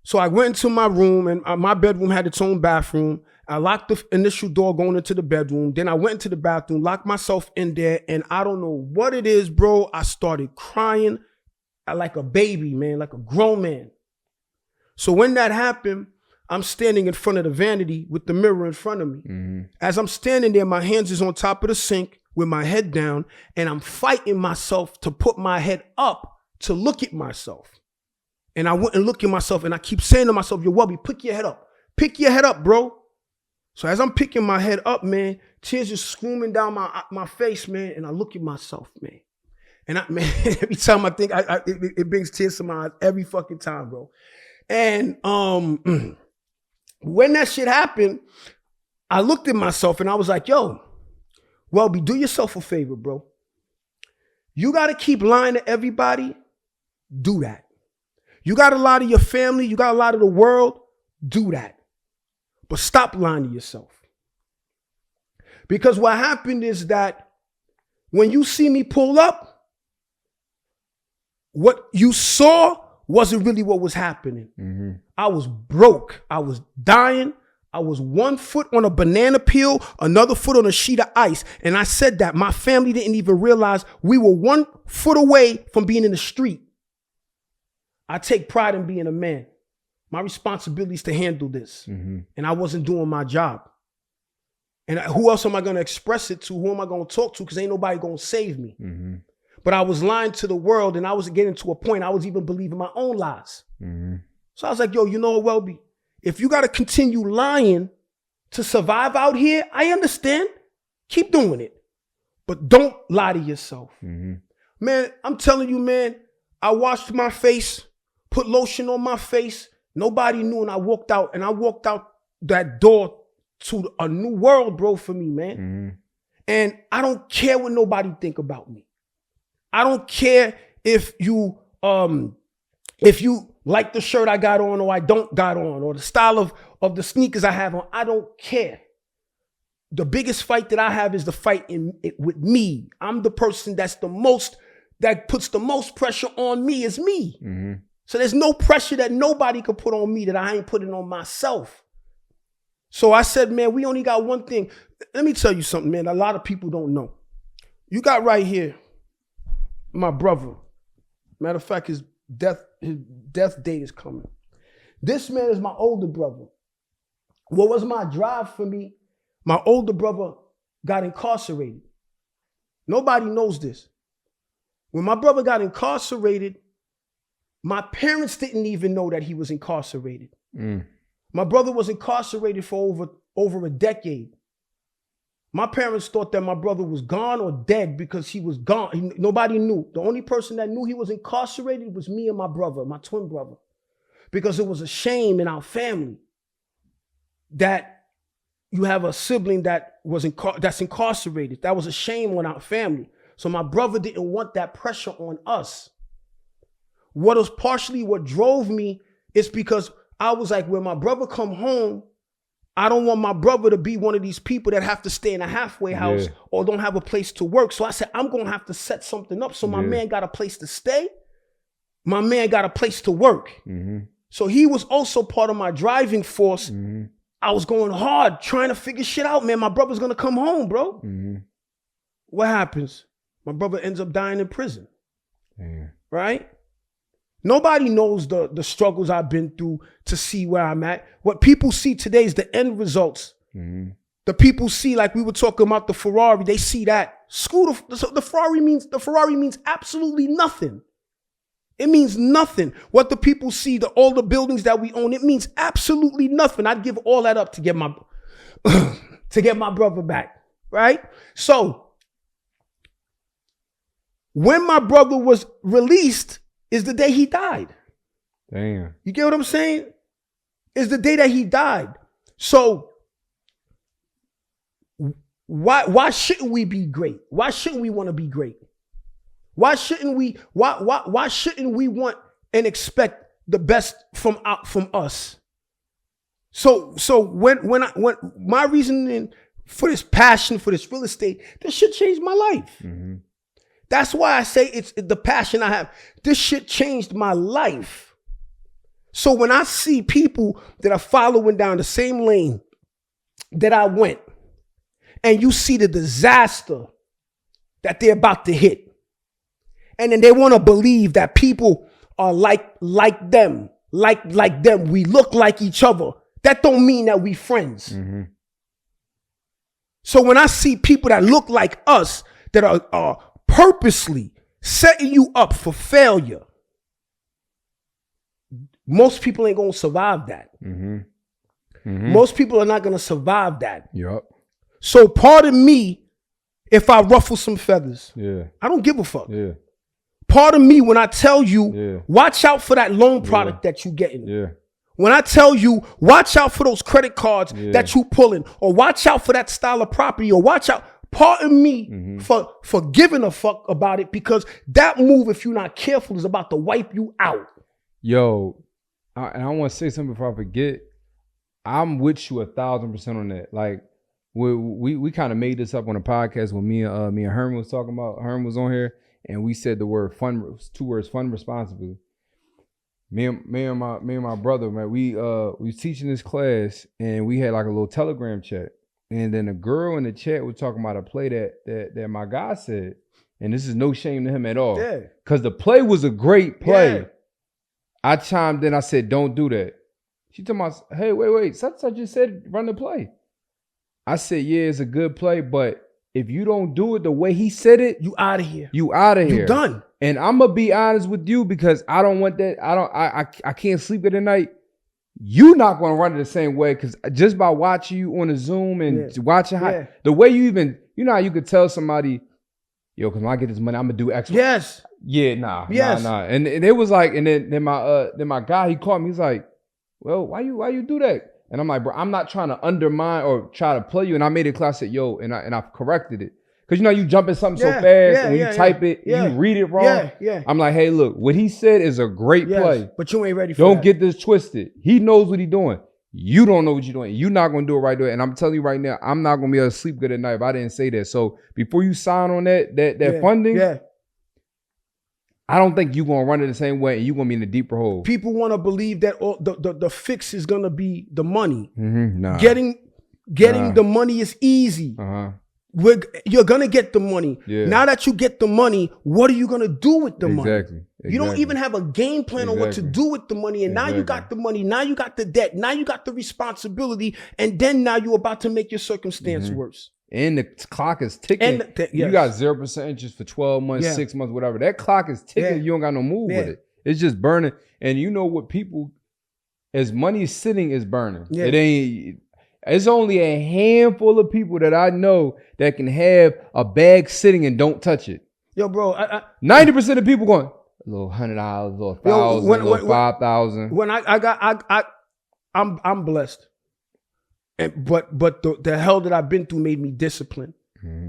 So I went into my room, and my bedroom had its own bathroom. I locked the initial door going into the bedroom. Then I went into the bathroom, locked myself in there, and I don't know what it is, bro. I started crying like a baby, man, like a grown man. So when that happened, I'm standing in front of the vanity with the mirror in front of me. As I'm standing there, my hands is on top of the sink with my head down, and I'm fighting myself to put my head up to look at myself. And I wouldn't look at myself, and I keep saying to myself, yo, Welby, pick your head up. Pick your head up, bro. So as I'm picking my head up, man, tears just screaming down my face, man, and I look at myself, man. And man, every time I think, it brings tears to my eyes every fucking time, bro. And when that shit happened, I looked at myself and I was like, yo, Welby, do yourself a favor, bro. You got to keep lying to everybody. Do that. You got to lie to your family. You got to lie to the world. Do that. But stop lying to yourself. Because what happened is that when you see me pull up, what you saw wasn't really what was happening. I was broke. I was dying. I was 1 foot on a banana peel, another foot on a sheet of ice. And I said that my family didn't even realize we were 1 foot away from being in the street. I take pride in being a man. My responsibility is to handle this. And I wasn't doing my job. And who else am I going to express it to? Who am I going to talk to? Because ain't nobody going to save me. But I was lying to the world, and I was getting to a point I was even believing my own lies. So I was like, yo, you know what, Welby? If you got to continue lying to survive out here, I understand. Keep doing it. But don't lie to yourself. Man, I'm telling you, man, I washed my face, put lotion on my face. Nobody knew, and I walked out that door to a new world, bro, for me, man. And I don't care what nobody think about me. I don't care if you like the shirt I got on or I don't got on, or the style of the sneakers I have on. I don't care. The biggest fight that I have is the fight with me. I'm the person that puts the most pressure on me is me. So there's no pressure that nobody could put on me that I ain't putting on myself. So I said, man, we only got one thing. Let me tell you something, man. A lot of people don't know. You got right here my brother. Matter of fact, his death date is coming. This man is my older brother. What was my drive for me? My older brother got incarcerated. Nobody knows this. When my brother got incarcerated, my parents didn't even know that he was incarcerated. My brother was incarcerated for over a decade. My parents thought that my brother was gone or dead because he was gone. Nobody knew. The only person that knew he was incarcerated was me and my brother, my twin brother, because it was a shame in our family that you have a sibling that's incarcerated. That was a shame on our family. So my brother didn't want that pressure on us. What was partially what drove me is because I was like, when my brother come home, I don't want my brother to be one of these people that have to stay in a halfway house or don't have a place to work. So I said, I'm going to have to set something up. So my man got a place to stay. My man got a place to work. So he was also part of my driving force. I was going hard, trying to figure shit out, man. My brother's going to come home, bro. What happens? My brother ends up dying in prison. Right? Nobody knows the struggles I've been through to see where I'm at. What people see today is the end results. The people see, like we were talking about the Ferrari, they see that. The Ferrari means absolutely nothing. It means nothing. What the people see, all the buildings that we own, it means absolutely nothing. I'd give all that up to get my brother back, right? So when my brother was released is the day he died. Damn. You get what I'm saying? Is the day that he died. So why shouldn't we be great? Why shouldn't we want to be great? Why shouldn't we want and expect the best from us? So when my reasoning for this passion, for this real estate, this shit changed my life. Mm-hmm. That's why I say it's the passion I have. This shit changed my life. So when I see people that are following down the same lane that I went, and you see the disaster that they're about to hit, and then they want to believe that people are like them, like them. We look like each other. That don't mean that we friends. Mm-hmm. So when I see people that look like us, that are purposely setting you up for failure, most people ain't gonna survive that. Mm-hmm. Mm-hmm. Most people are not gonna survive that. Yep. So pardon me if I ruffle some feathers. Yeah. I don't give a fuck. Yeah. Pardon me when I tell you, watch out for that loan product that you getting. Yeah. When I tell you, watch out for those credit cards that you pulling, or watch out for that style of property, or watch out. Pardon me for giving a fuck about it, because that move, if you're not careful, is about to wipe you out. Yo, I want to say something before I forget. I'm with you 1,000% on that. Like, we kind of made this up on a podcast when me and Herman was talking about. Herman was on here, and we said the word fun, 2 words, fun responsibly. Me and my brother, man, we was teaching this class, and we had like a little Telegram chat, and then a girl in the chat was talking about a play that my guy said, and this is no shame to him at all, because the play was a great play. Yeah. I chimed in, I said, "Don't do that." She told me, "Hey, wait, such I just said run the play." I said, "Yeah, it's a good play, but if you don't do it the way he said it, you out of here. You out of here. You done." And I'm gonna be honest with you, because I don't want that. I can't sleep at night. You not gonna run it the same way, because just by watching you on a Zoom and watching how the way you even, you know how you could tell somebody, yo, because when I get this money, I'm gonna do X. Yes. Yeah, nah. And it was like, and then my guy, he called me. He's like, "Well, why you do that?" And I'm like, "Bro, I'm not trying to undermine or try to play you." And I made it clear. I said, "Yo," and I corrected it. Because, you know, you jump in something so fast, and when you type it, you read it wrong. I'm like, "Hey, look, what he said is a great play. But you ain't ready for Don't get this twisted. He knows what he's doing. You don't know what you're doing. You're not going to do it right there." And I'm telling you right now, I'm not going to be able to sleep good at night if I didn't say that. So before you sign on that funding, I don't think you're going to run it the same way, and you're going to be in a deeper hole. People want to believe that the fix is going to be the money. Nah. Getting the money is easy. You're going to get the money. Now that you get the money, what are you going to do with the money? Exactly. You don't even have a game plan on what to do with the money. And now you got the money. Now you got the debt. Now you got the responsibility. And then now you're about to make your circumstance worse. And the clock is ticking. You got 0% interest for 12 months, 6 months, whatever. That clock is ticking. You don't got no move with it. It's just burning. And you know what people, as money is sitting, is burning. It ain't. It's only a handful of people that I know that can have a bag sitting and don't touch it. Yo, bro, 90% of people going, a little $100, a little $1,000, a little $5,000. When I'm blessed, but the hell that I've been through made me disciplined.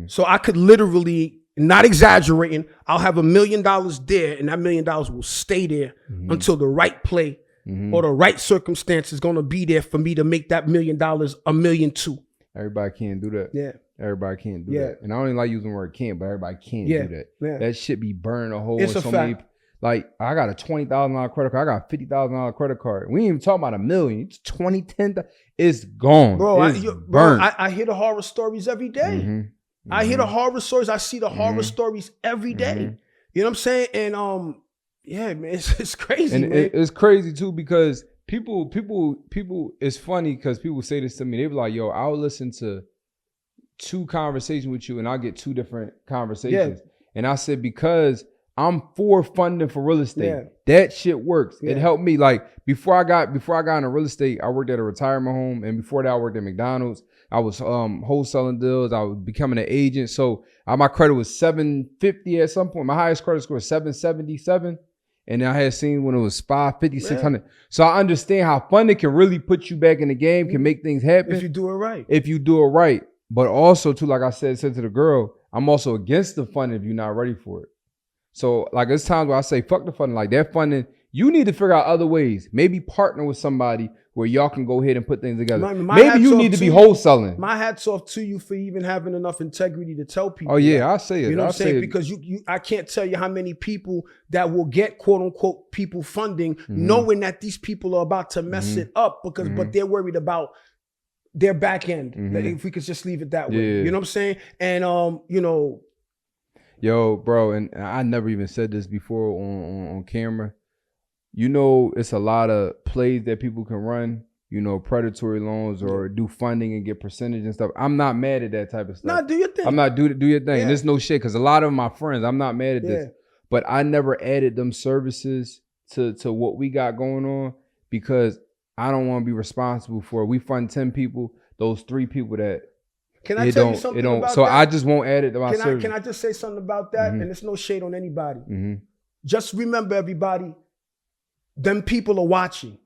So I could literally, not exaggerating, I'll have $1 million there, and that $1 million will stay there until the right play. Or the right circumstance is going to be there for me to make that $1 million $1.2 million. Everybody can't do that. Everybody can't do that. And I don't even like using the word can't, but everybody can't do that. That shit be burning a hole in so many. Like, I got a $20,000 credit card. I got a $50,000 credit card. We ain't even talking about $1 million. It's 20, 10. It's gone. Bro, it's burnt. I hear the horror stories every day. I hear the horror stories. I see the horror stories every day. You know what I'm saying? And yeah, man, it's crazy. And man. It's crazy too, because people. It's funny because people say this to me. They be like, "Yo, I'll listen to 2 conversations with you, and I'll get 2 different conversations." And I said, because I'm for funding for real estate. That shit works. It helped me. Like before I got into real estate, I worked at a retirement home, and before that, I worked at McDonald's. I was wholesaling deals. I was becoming an agent. So my credit was 750 at some point. My highest credit score was 777. And I had seen when it was 550, 600. So I understand how funding can really put you back in the game, can make things happen. If you do it right. If you do it right. But also, too, like I said to the girl, I'm also against the funding if you're not ready for it. So, like, there's times where I say, fuck the funding. Like, that funding, You need to figure out other ways. Maybe partner with somebody where y'all can go ahead and put things together. Maybe you need to be wholesaling. My hat's off to you for even having enough integrity to tell people. Oh yeah, I say it. You know what I'm saying? Because I can't tell you how many people that will get quote unquote people funding, knowing that these people are about to mess it up because, but they're worried about their back end. If we could just leave it that way, you know what I'm saying? And you know, yo, bro, and I never even said this before on camera. You know, it's a lot of plays that people can run, you know, predatory loans or do funding and get percentage and stuff. I'm not mad at that type of stuff. Nah, do your thing. I'm not do your thing. There's no shit because a lot of my friends, I'm not mad at this. But I never added them services to what we got going on because I don't want to be responsible for it. We fund 10 people, those 3 people that can I tell you something about so that? I just won't add it to my service. Can I just say something about that? And it's no shade on anybody. Just remember, everybody, them people are watching.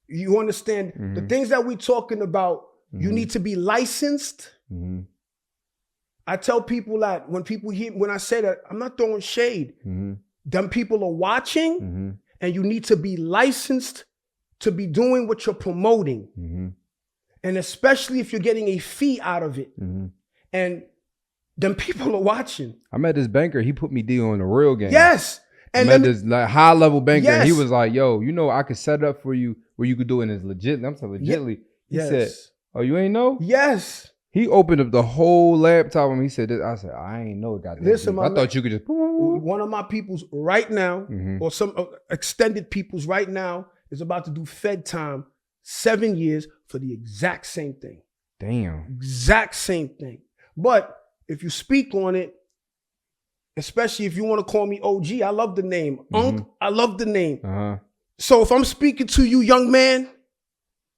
You understand? The things that we're talking about, you need to be licensed. I tell people that when I say that, I'm not throwing shade. Them people are watching and you need to be licensed to be doing what you're promoting. And especially if you're getting a fee out of it. And them people are watching. I met this banker. He put me deal on the real game. Yes. And I met this like high level banker. Yes. He was like, yo, you know, I could set it up for you where you could do it as legit. I'm saying legitly. He said, oh, you ain't know? Yes. He opened up the whole laptop and he said this. I said, I ain't know it got that. Listen, I thought you could just. One of my peoples right now, or some extended peoples right now, is about to do Fed time 7 years for the exact same thing. Damn. Exact same thing. But if you speak on it, especially if you want to call me OG, I love the name. Unc, I love the name. So if I'm speaking to you, young man,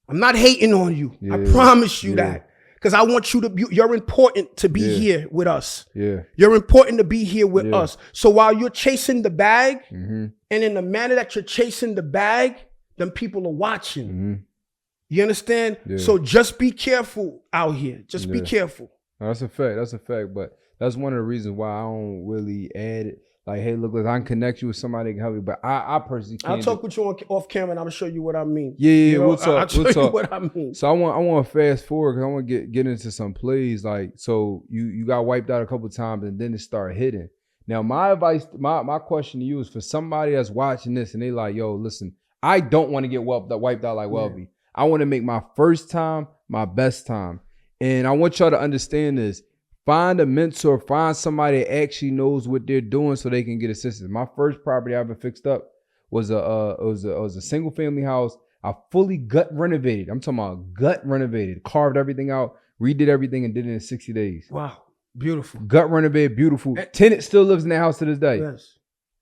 I'm not hating on you. I promise you that. Because I want you to be, you're important to be here with us. You're important to be here with us. So while you're chasing the bag, and in the manner that you're chasing the bag, then people are watching. You understand? So just be careful out here. Just be careful. That's a fact. That's a fact. But that's one of the reasons why I don't really add it. Like, hey, look, I can connect you with somebody that can help you. But I personally can't. I'll talk with you off camera and I'm going to show you what I mean. Yeah, we'll talk. I'll show you what I mean. So I want to fast forward because I want to get into some plays. Like, so you got wiped out a couple of times and then it started hitting. Now, my advice, my question to you is for somebody that's watching this and they like, yo, listen, I don't want to get wiped out like Welby. I want to make my first time my best time. And I want y'all to understand this. Find a mentor, find somebody that actually knows what they're doing so they can get assistance. My first property I ever fixed up was a single family house. I fully gut renovated. I'm talking about gut renovated, carved everything out, redid everything and did it in 60 days. Wow. Beautiful. Gut renovated, beautiful. Tenant still lives in that house to this day. Yes.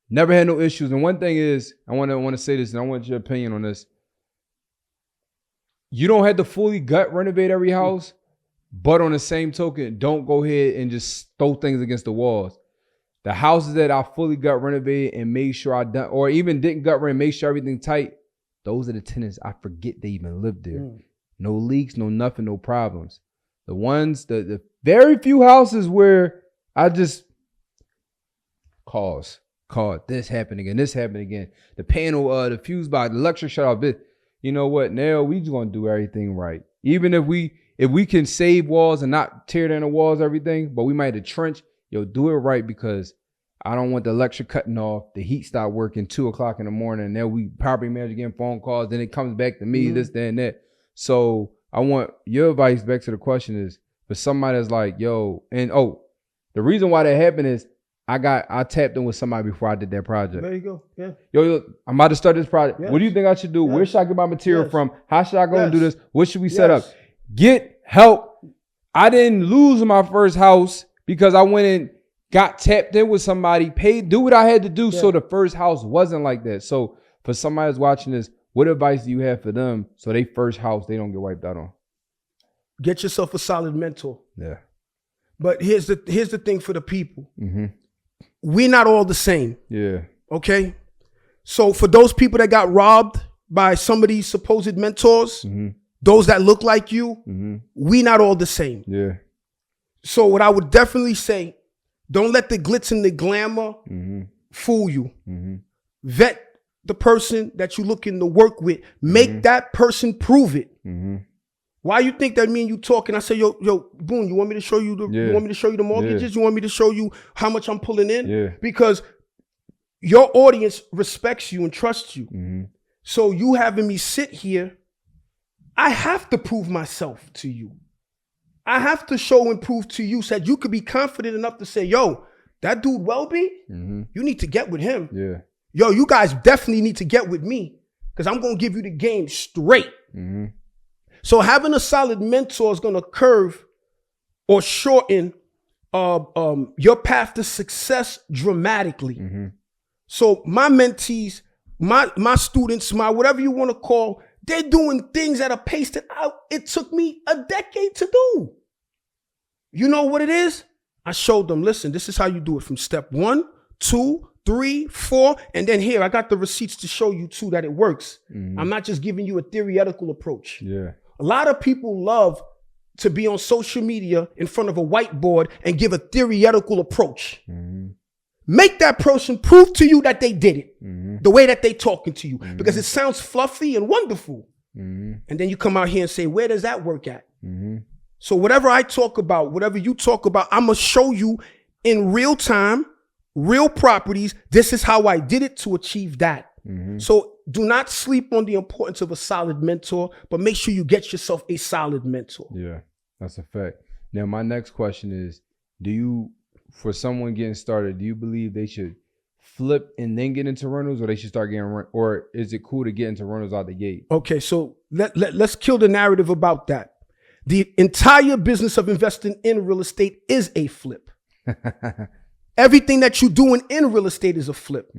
Never had no issues. And one thing is, I want to say this and I want your opinion on this. You don't have to fully gut renovate every house. But on the same token, don't go ahead and just throw things against the walls. The houses that I fully gut renovated and made sure I done, or even didn't gut renovate, make sure everything tight, those are the tenants I forget they even lived there. No leaks, no nothing, no problems. The ones, the very few houses where I just called, this happened again, the panel, the fuse box, the electric shut off, this. You know what? Now we just gonna do everything right. Even if we can save walls and not tear down the walls, everything, but we might have trench, do it right because I don't want the electric cutting off, the heat stop working 2 o'clock in the morning, and then we property manager getting phone calls, then it comes back to me, this, that, and that. So I want your advice back to the question is for somebody that's like, yo, and the reason why that happened is I tapped in with somebody before I did that project. There you go. Yeah. Yo, I'm about to start this project. Yes. What do you think I should do? Yes. Where should I get my material from? How should I go and do this? What should we set Yes. up? Get help. I didn't lose my first house because I went and got tapped in with somebody, do what I had to do. So the first house wasn't like that. So for somebody that's watching this, what advice do you have for them so they first house they don't get wiped out on? Get yourself a solid mentor. Yeah. But here's the thing for the people. We're not all the same. Yeah. Okay? So for those people that got robbed by some of these supposed mentors, those that look like you, we not all the same. Yeah. So what I would definitely say, don't let the glitz and the glamour fool you. vet the person that you looking to work with. Make that person prove it. Why you think that me and you talking? I say, yo, Boone, you want me to show you you want me to show you the mortgages? You want me to show you how much I'm pulling in? Yeah. Because your audience respects you and trusts you. So you having me sit here, I have to prove myself to you. I have to show and prove to you so that you could be confident enough to say, yo, that dude Welby, you need to get with him. Yeah. Yo, you guys definitely need to get with me because I'm going to give you the game straight. So having a solid mentor is going to curve or shorten your path to success dramatically. So my mentees, my students, my whatever you want to call, they're doing things at a pace that it took me a decade to do. You know what it is? I showed them, listen, this is how you do it from step 1, 2, 3, 4, and then here, I got the receipts to show you too that it works. I'm not just giving you a theoretical approach. Yeah. A lot of people love to be on social media in front of a whiteboard and give a theoretical approach. Make that person prove to you that they did it the way that they talking to you because it sounds fluffy and wonderful. And then you come out here and say, where does that work at? So whatever I talk about, whatever you talk about, I'm going to show you in real time, real properties. This is how I did it to achieve that. So do not sleep on the importance of a solid mentor, but make sure you get yourself a solid mentor. Yeah, that's a fact. Now, my next question is, for someone getting started, do you believe they should flip and then get into rentals, or they should start getting rent, or is it cool to get into rentals out the gate? Okay, so let's kill the narrative about that. The entire business of investing in real estate is a flip. Everything that you're doing in real estate is a flip.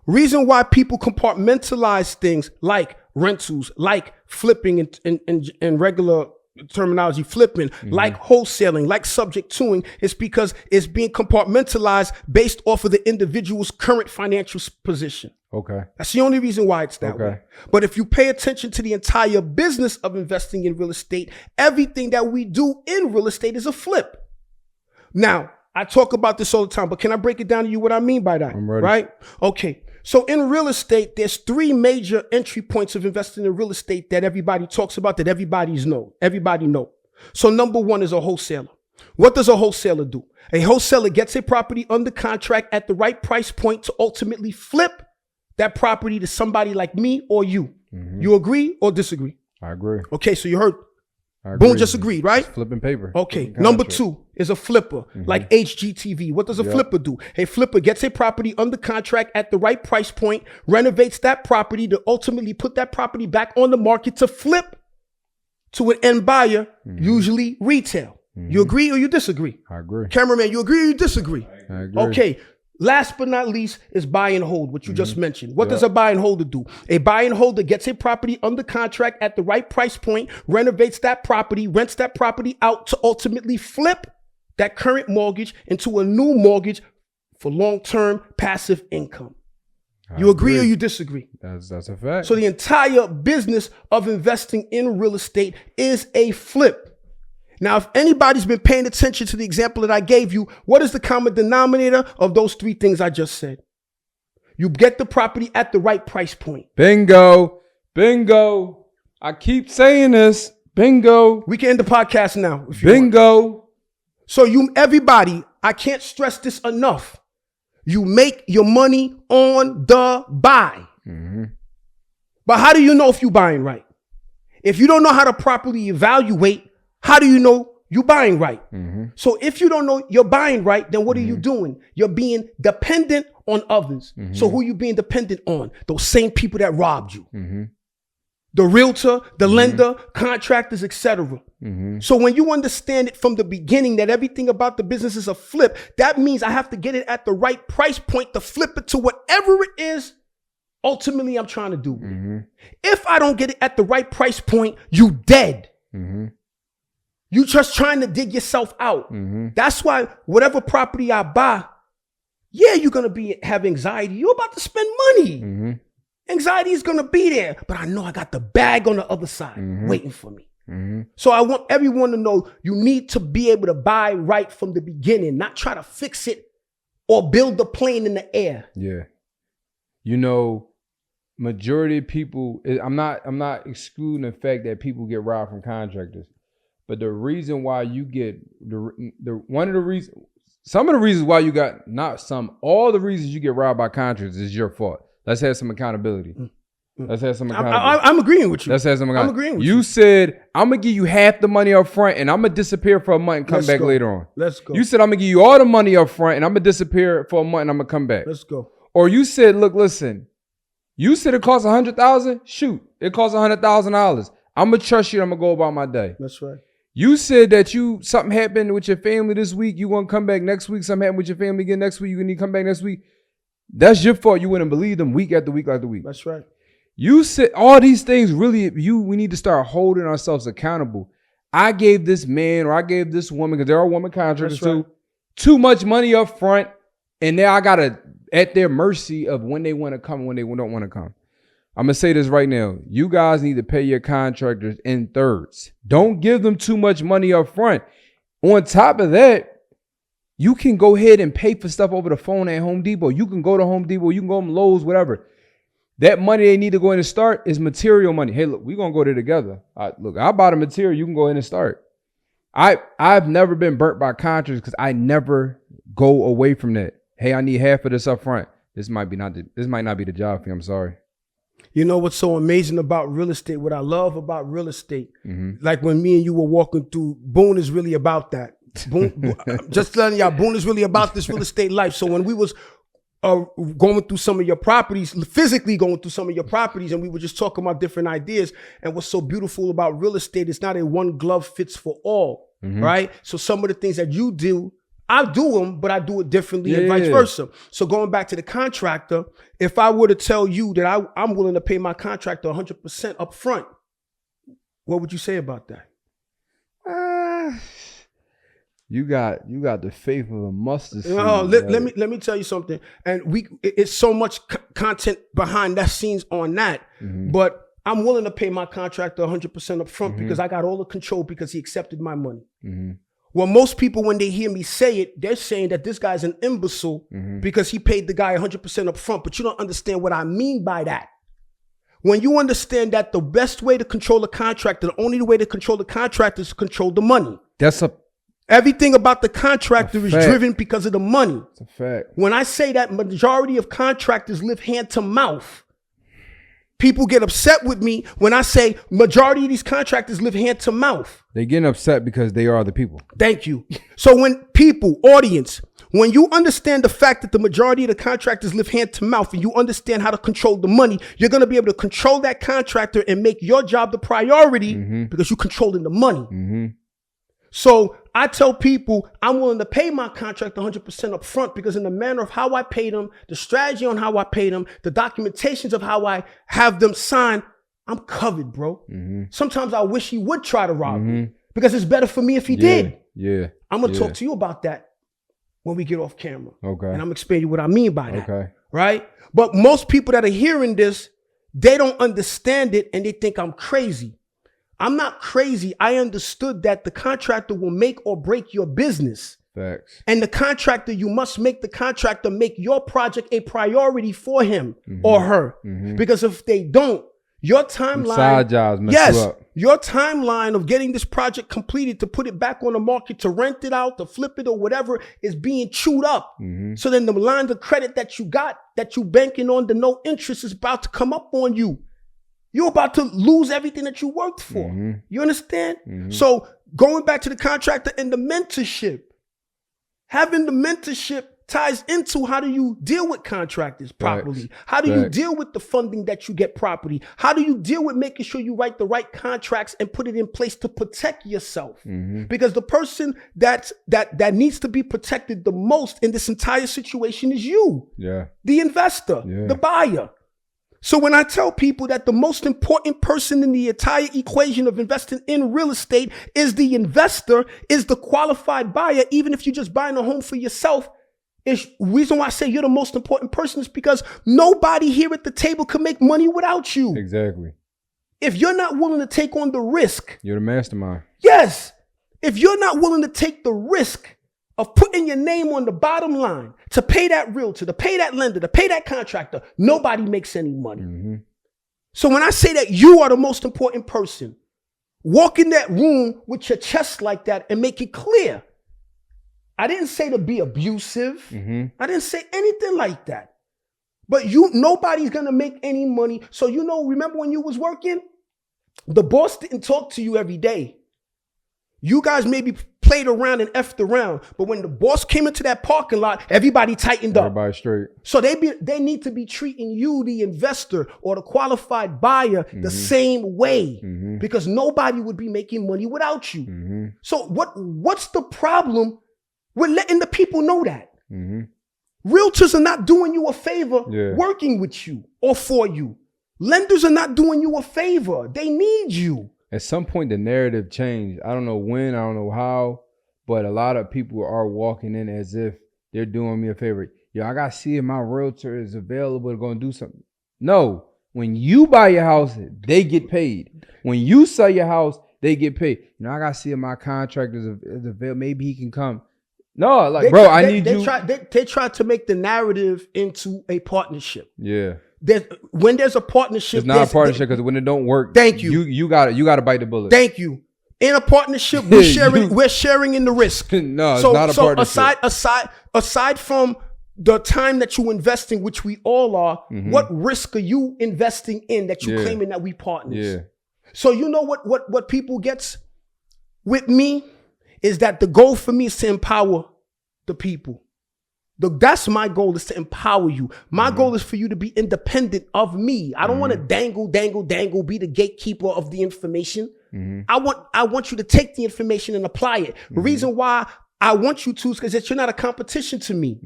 Reason why people compartmentalize things like rentals, like flipping in regular terminology, flipping, like wholesaling, like subject toing, is because it's being compartmentalized based off of the individual's current financial position. Okay. That's the only reason why it's that way. But if you pay attention to the entire business of investing in real estate, everything that we do in real estate is a flip. Now, I talk about this all the time, but can I break it down to you what I mean by that? I'm ready. Right? Okay. So in real estate, there's 3 major entry points of investing in real estate that everybody talks about, that everybody know. So number 1 is a wholesaler. What does a wholesaler do? A wholesaler gets a property under contract at the right price point to ultimately flip that property to somebody like me or you. You agree or disagree? I agree. Okay, so you heard. Boone just agreed, right? Just flipping paper. Okay, number 2 is a flipper, like HGTV. What does a flipper do? A flipper gets a property under contract at the right price point, renovates that property to ultimately put that property back on the market to flip to an end buyer, usually retail. You agree or you disagree? I agree. Cameraman, you agree or you disagree? I agree. Okay. Last but not least is buy and hold, what you just mentioned. What does a buy and holder do? A buy and holder gets a property under contract at the right price point, renovates that property, rents that property out to ultimately flip that current mortgage into a new mortgage for long-term passive income. You agree or you disagree? That's a fact. So the entire business of investing in real estate is a flip. Now, if anybody's been paying attention to the example that I gave you, what is the common denominator of those 3 things I just said? You get the property at the right price point. Bingo. Bingo. I keep saying this. Bingo. We can end the podcast now. If you Bingo. want. So everybody, I can't stress this enough. You make your money on the buy. But how do you know if you're buying right? If you don't know how to properly evaluate, how do you know you're buying right? So if you don't know you're buying right, then what are you doing? You're being dependent on others. So who are you being dependent on? Those same people that robbed you. The realtor, the lender, contractors, etc. So when you understand it from the beginning that everything about the business is a flip, that means I have to get it at the right price point to flip it to whatever it is ultimately I'm trying to do. If I don't get it at the right price point, you dead. You just trying to dig yourself out. That's why whatever property I buy, yeah, you're going to have anxiety. You're about to spend money. Anxiety is going to be there, but I know I got the bag on the other side waiting for me. So I want everyone to know you need to be able to buy right from the beginning, not try to fix it or build the plane in the air. Yeah. you know, majority of people, I'm not excluding the fact that people get robbed from contractors, but the reason why you get some of the reasons why you got all the reasons you get robbed by contractors is your fault. Let's have some accountability. Let's have some accountability. I'm agreeing with you. Let's have some accountability. I'm agreeing with you. You said, I'm going to give you half the money up front and I'm going to disappear for a month and come back later on. Let's go. You said, I'm going to give you all the money up front and I'm going to disappear for a month and I'm going to come back. Let's go. Or you said, look, listen, you said it costs $100,000. Shoot, it costs $100,000. I'm going to trust you. I'm going to go about my day. That's right. You said that something happened with your family this week. You want to come back next week. Something happened with your family again next week. You need to come back next week. That's your fault. You wouldn't believe them week after week after week. That's right. You said all these things really, we need to start holding ourselves accountable. I gave this man or I gave this woman, because there are woman contractors too, too much money up front. And now I got to at their mercy of when they want to come and when they don't want to come. I'm going to say this right now. You guys need to pay your contractors in thirds. Don't give them too much money up front. On top of that, you can go ahead and pay for stuff over the phone at Home Depot. You can go to Home Depot. You can go to Lowe's, whatever. That money they need to go in and start is material money. Hey, look, we're going to go there together. I bought a material. You can go in and start. I've never been burnt by contractors because I never go away from that. Hey, I need half of this up front. This might not be the job for you. I'm sorry. You know what's so amazing about real estate? What I love about real estate, like when me and you were walking through, Boone is really about that. Boone, just telling y'all, Boone is really about this real estate life. So when we was going through some of your properties, physically going through some of your properties, and we were just talking about different ideas. And what's so beautiful about real estate, it's not a one glove fits for all, right? So some of the things that you do, I do them, but I do it differently and vice versa. So going back to the contractor, if I were to tell you that I'm willing to pay my contractor 100% up front, what would you say about that? You got the faith of a mustard seed. Let me tell you something. And it's so much content behind that scenes on that. But I'm willing to pay my contractor 100% up front because I got all the control because he accepted my money. Well, most people, when they hear me say it, they're saying that this guy's an imbecile because he paid the guy 100% up front. But you don't understand what I mean by that. When you understand that the best way to control a contractor, the only way to control the contractor is to control the money. Everything about the contractor is driven because of the money. It's a fact. When I say that majority of contractors live hand to mouth, people get upset with me when I say majority of these contractors live hand to mouth. They're getting upset because they are the people. Thank you. So when audience, when you understand the fact that the majority of the contractors live hand to mouth and you understand how to control the money, you're going to be able to control that contractor and make your job the priority because you're controlling the money. So I tell people I'm willing to pay my contractor 100% up front because in the manner of how I paid them, the strategy on how I paid them, the documentations of how I have them sign, I'm covered, bro. Sometimes I wish he would try to rob me because it's better for me if he did. I'm going to talk to you about that when we get off camera. And I'm going to explain to you what I mean by that. Right? But most people that are hearing this, they don't understand it and they think I'm crazy. I'm not crazy. I understood that the contractor will make or break your business. Facts. And the contractor, you must make the contractor make your project a priority for him or her. Because if they don't, your timeline, side jobs mess you up. Your timeline of getting this project completed to put it back on the market, to rent it out, to flip it or whatever is being chewed up. So then the line of credit that you got, that you banking on the no interest is about to come up on you. You're about to lose everything that you worked for. You understand? So going back to the contractor and the mentorship, having the mentorship ties into how do you deal with contractors properly? How do you deal with the funding that you get properly? How do you deal with making sure you write the right contracts and put it in place to protect yourself? Because the person that needs to be protected the most in this entire situation is you, the investor, the buyer. So when I tell people that the most important person in the entire equation of investing in real estate is the investor, is the qualified buyer, even if you're just buying a home for yourself, is reason why I say you're the most important person is because nobody here at the table can make money without you. Exactly. If you're not willing to take on the risk. You're the mastermind. Yes. If you're not willing to take the risk of putting your name on the bottom line to pay that realtor, to pay that lender, to pay that contractor, nobody makes any money. Mm-hmm. So when I say that you are the most important person, walk in that room with your chest like that and make it clear. I didn't say to be abusive. Mm-hmm. I didn't say anything like that. But nobody's gonna make any money. So remember when you was working? The boss didn't talk to you every day. You guys maybe played around and effed around, but when the boss came into that parking lot, everybody tightened up. Everybody straight. So they need to be treating you, the investor or the qualified buyer, the same way, because nobody would be making money without you. Mm-hmm. So what's the problem with letting the people know that? Mm-hmm. Realtors are not doing you a favor working with you or for you. Lenders are not doing you a favor. They need you. At some point, the narrative changed. I don't know when, I don't know how, but a lot of people are walking in as if they're doing me a favor. Yo, I got to see if my realtor is available to go and do something. No, when you buy your house, they get paid. When you sell your house, they get paid. I got to see if my contractor is available. Maybe he can come. No, like, They tried to make the narrative into a partnership. Yeah. When there's a partnership, it's not a partnership because when it don't work, thank you. You got to bite the bullet. Thank you. In a partnership, we're sharing in the risk. No, it's not a partnership. Aside from the time that you're investing, which we all are, what risk are you investing in that you're claiming that we partners? Yeah. So you know what people gets with me is that the goal for me is to empower the people. That's my goal, is to empower you. My goal is for you to be independent of me. I don't want to dangle, be the gatekeeper of the information. I want you to take the information and apply it. The reason why I want you to is because you're not a competition to me.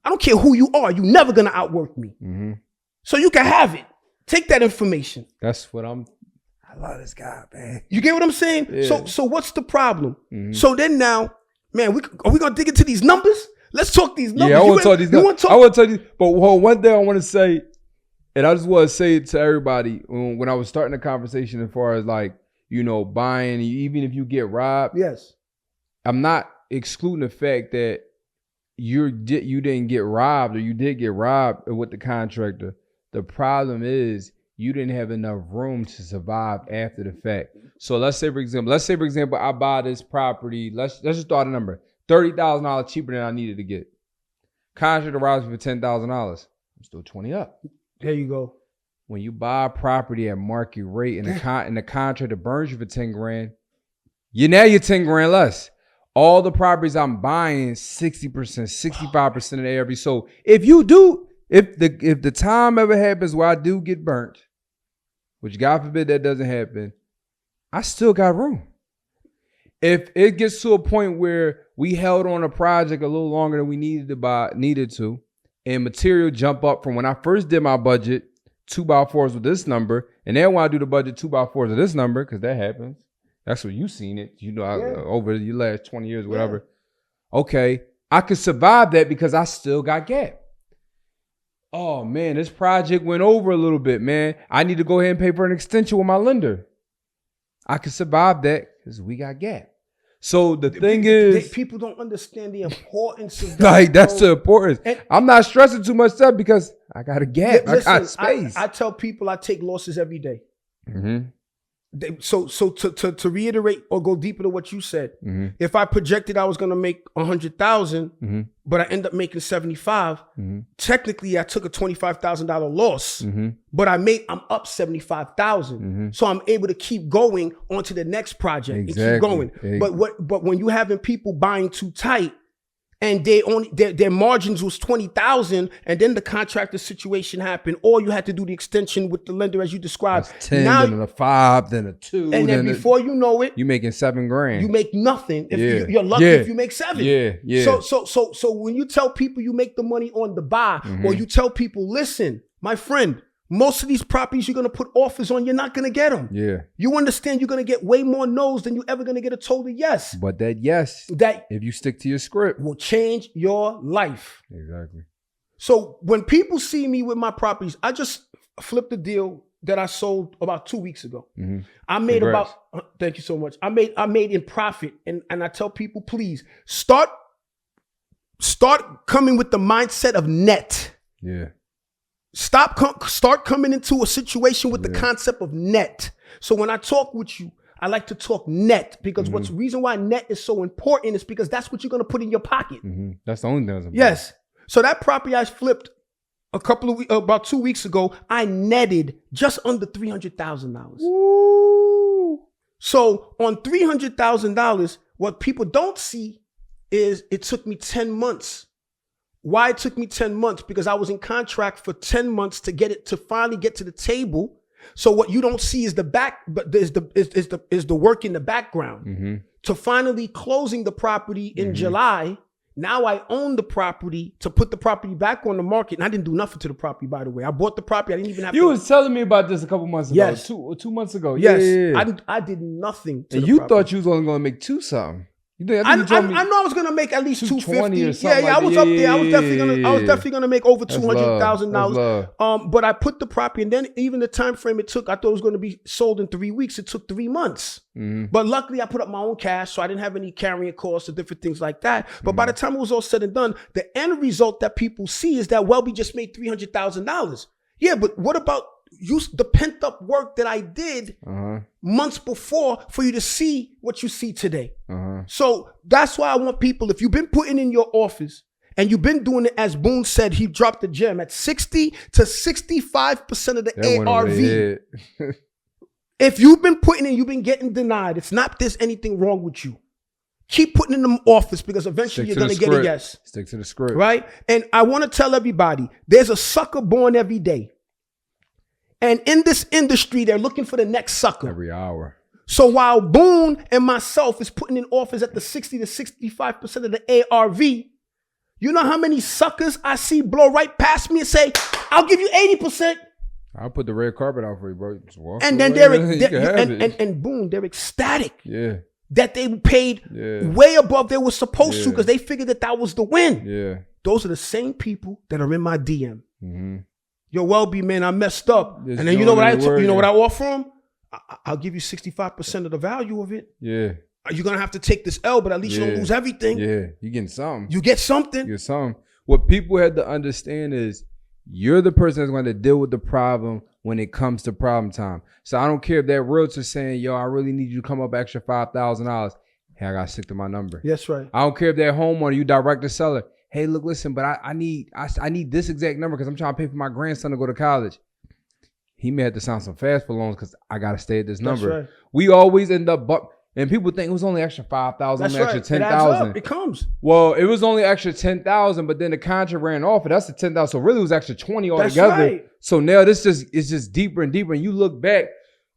I don't care who you are. You're never going to outwork me. So you can have it. Take that information. That's what I love this guy, man. You get what I'm saying? Yeah. So what's the problem? So then now, man, are we going to dig into these numbers? Let's talk these numbers. Yeah, I want to talk these numbers. I want to tell you, but one thing I want to say, and I just want to say it to everybody, when I was starting the conversation as far as like, buying, even if you get robbed. Yes. I'm not excluding the fact that you didn't get robbed or you did get robbed with the contractor. The problem is you didn't have enough room to survive after the fact. So let's say for example, I buy this property. Let's just throw out a number. $30,000 cheaper than I needed to get. Contractor robs me for $10,000. I'm still 20 up. There you go. When you buy a property at market rate and the contractor burns you for 10 grand, you're 10 grand less. All the properties I'm buying, 60%, 65% of the ARV. So if the time ever happens where I do get burnt, which God forbid that doesn't happen, I still got room. If it gets to a point where we held on a project a little longer than we needed to, and material jump up from when I first did my budget, 2x4s with this number, and then when I do the budget 2x4s with this number, because that happens. That's what you seen it, over the last 20 years, whatever. Yeah. Okay, I could survive that because I still got gap. Oh man, this project went over a little bit, man. I need to go ahead and pay for an extension with my lender. I could survive that because we got gap. So the thing is, people don't understand the importance of that. Like, that's the importance. And I'm not stressing too much stuff because I got a gap. Listen, I got space. I tell people I take losses every day. So to reiterate or go deeper to what you said, if I projected I was going to make 100,000, but I end up making 75, technically I took a $25,000 loss, but I'm up 75,000. So I'm able to keep going on to the next project and keep going. But when you having people buying too tight, and their margins was 20,000, and then the contractor situation happened, or you had to do the extension with the lender as you described. That's 10, now, then a 5, then a 2, and then before you know it, you making $7 grand. You make nothing. If you're lucky if you make 7. Yeah. So when you tell people you make the money on the buy, or you tell people, listen, my friend, most of these properties you're going to put offers on, you're not going to get them. Yeah. You understand you're going to get way more no's than you're ever going to get a total yes. But that yes, if you stick to your script, will change your life. Exactly. So when people see me with my properties, I just flipped a deal that I sold about 2 weeks ago. I made thank you so much. I made in profit. And I tell people, please start start coming with the mindset of net. Yeah. Start coming into a situation with the concept of net. So when I talk with you, I like to talk net because what's the reason why net is so important is because that's what you're going to put in your pocket. That's the only thing that's important. Yes. So that property I flipped about 2 weeks ago, I netted just under $300,000. So on $300,000, what people don't see is it took me 10 months. Why it took me 10 months? Because I was in contract for 10 months to finally get to the table. So what you don't see is the work in the background. To finally closing the property in July. Now I own the property to put the property back on the market. And I didn't do nothing to the property, by the way. I bought the property. I didn't even have You was telling me about this a couple months ago. Yes. 2 months ago. Yes. Yeah. I did nothing to and the you property. thought you was only going to make 2 something. I know I was gonna make at least 250 or something. I was up there. I was definitely gonna make over $200,000. But I put the property, and then even the time frame it took, I thought it was gonna be sold in 3 weeks. It took 3 months. But luckily, I put up my own cash, so I didn't have any carrying costs or different things like that. But by the time it was all said and done, the end result that people see is that Welby just made $300,000. Yeah, but what about the pent up work that I did months before for you to see what you see today? So that's why I want people, if you've been putting in your office and you've been doing it, as Boone said, he dropped the gem at 60 to 65% of the ARV. If you've been putting in, you've been getting denied. It's not there's anything wrong with you. Keep putting in them office because eventually you're going to get a yes. Stick to the script. Right? And I want to tell everybody, there's a sucker born every day. And in this industry, they're looking for the next sucker. Every hour. So while Boone and myself is putting in offers at the 60 to 65% of the ARV, you know how many suckers I see blow right past me and say, I'll give you 80%. I'll put the red carpet out for you, bro. Just walk and then and Boone, they're ecstatic. Yeah. That they paid way above they were supposed to because they figured that was the win. Yeah. Those are the same people that are in my DM. Yo, Welby, man, I messed up. And then you know what I offer them? I'll give you 65% of the value of it. Yeah. You're going to have to take this L, but at least you don't lose everything. Yeah, you're getting something. You get something. You get something. What people had to understand is you're the person that's going to deal with the problem when it comes to problem time. So I don't care if that realtor's saying, yo, I really need you to come up extra $5,000. Hey, I got to stick to my number. That's right. I don't care if that homeowner, you direct the seller. Hey, look, listen, but I need this exact number because I'm trying to pay for my grandson to go to college. He may have to sign some fast for loans because I got to stay at this number. That's right. We always end up, and people think it was only extra 5,000, only extra 10,000. It comes. Well, it was only extra 10,000, but then the contract ran off, and that's the 10,000. So really, it was extra 20 altogether. That's right. So now it's just deeper and deeper. And you look back,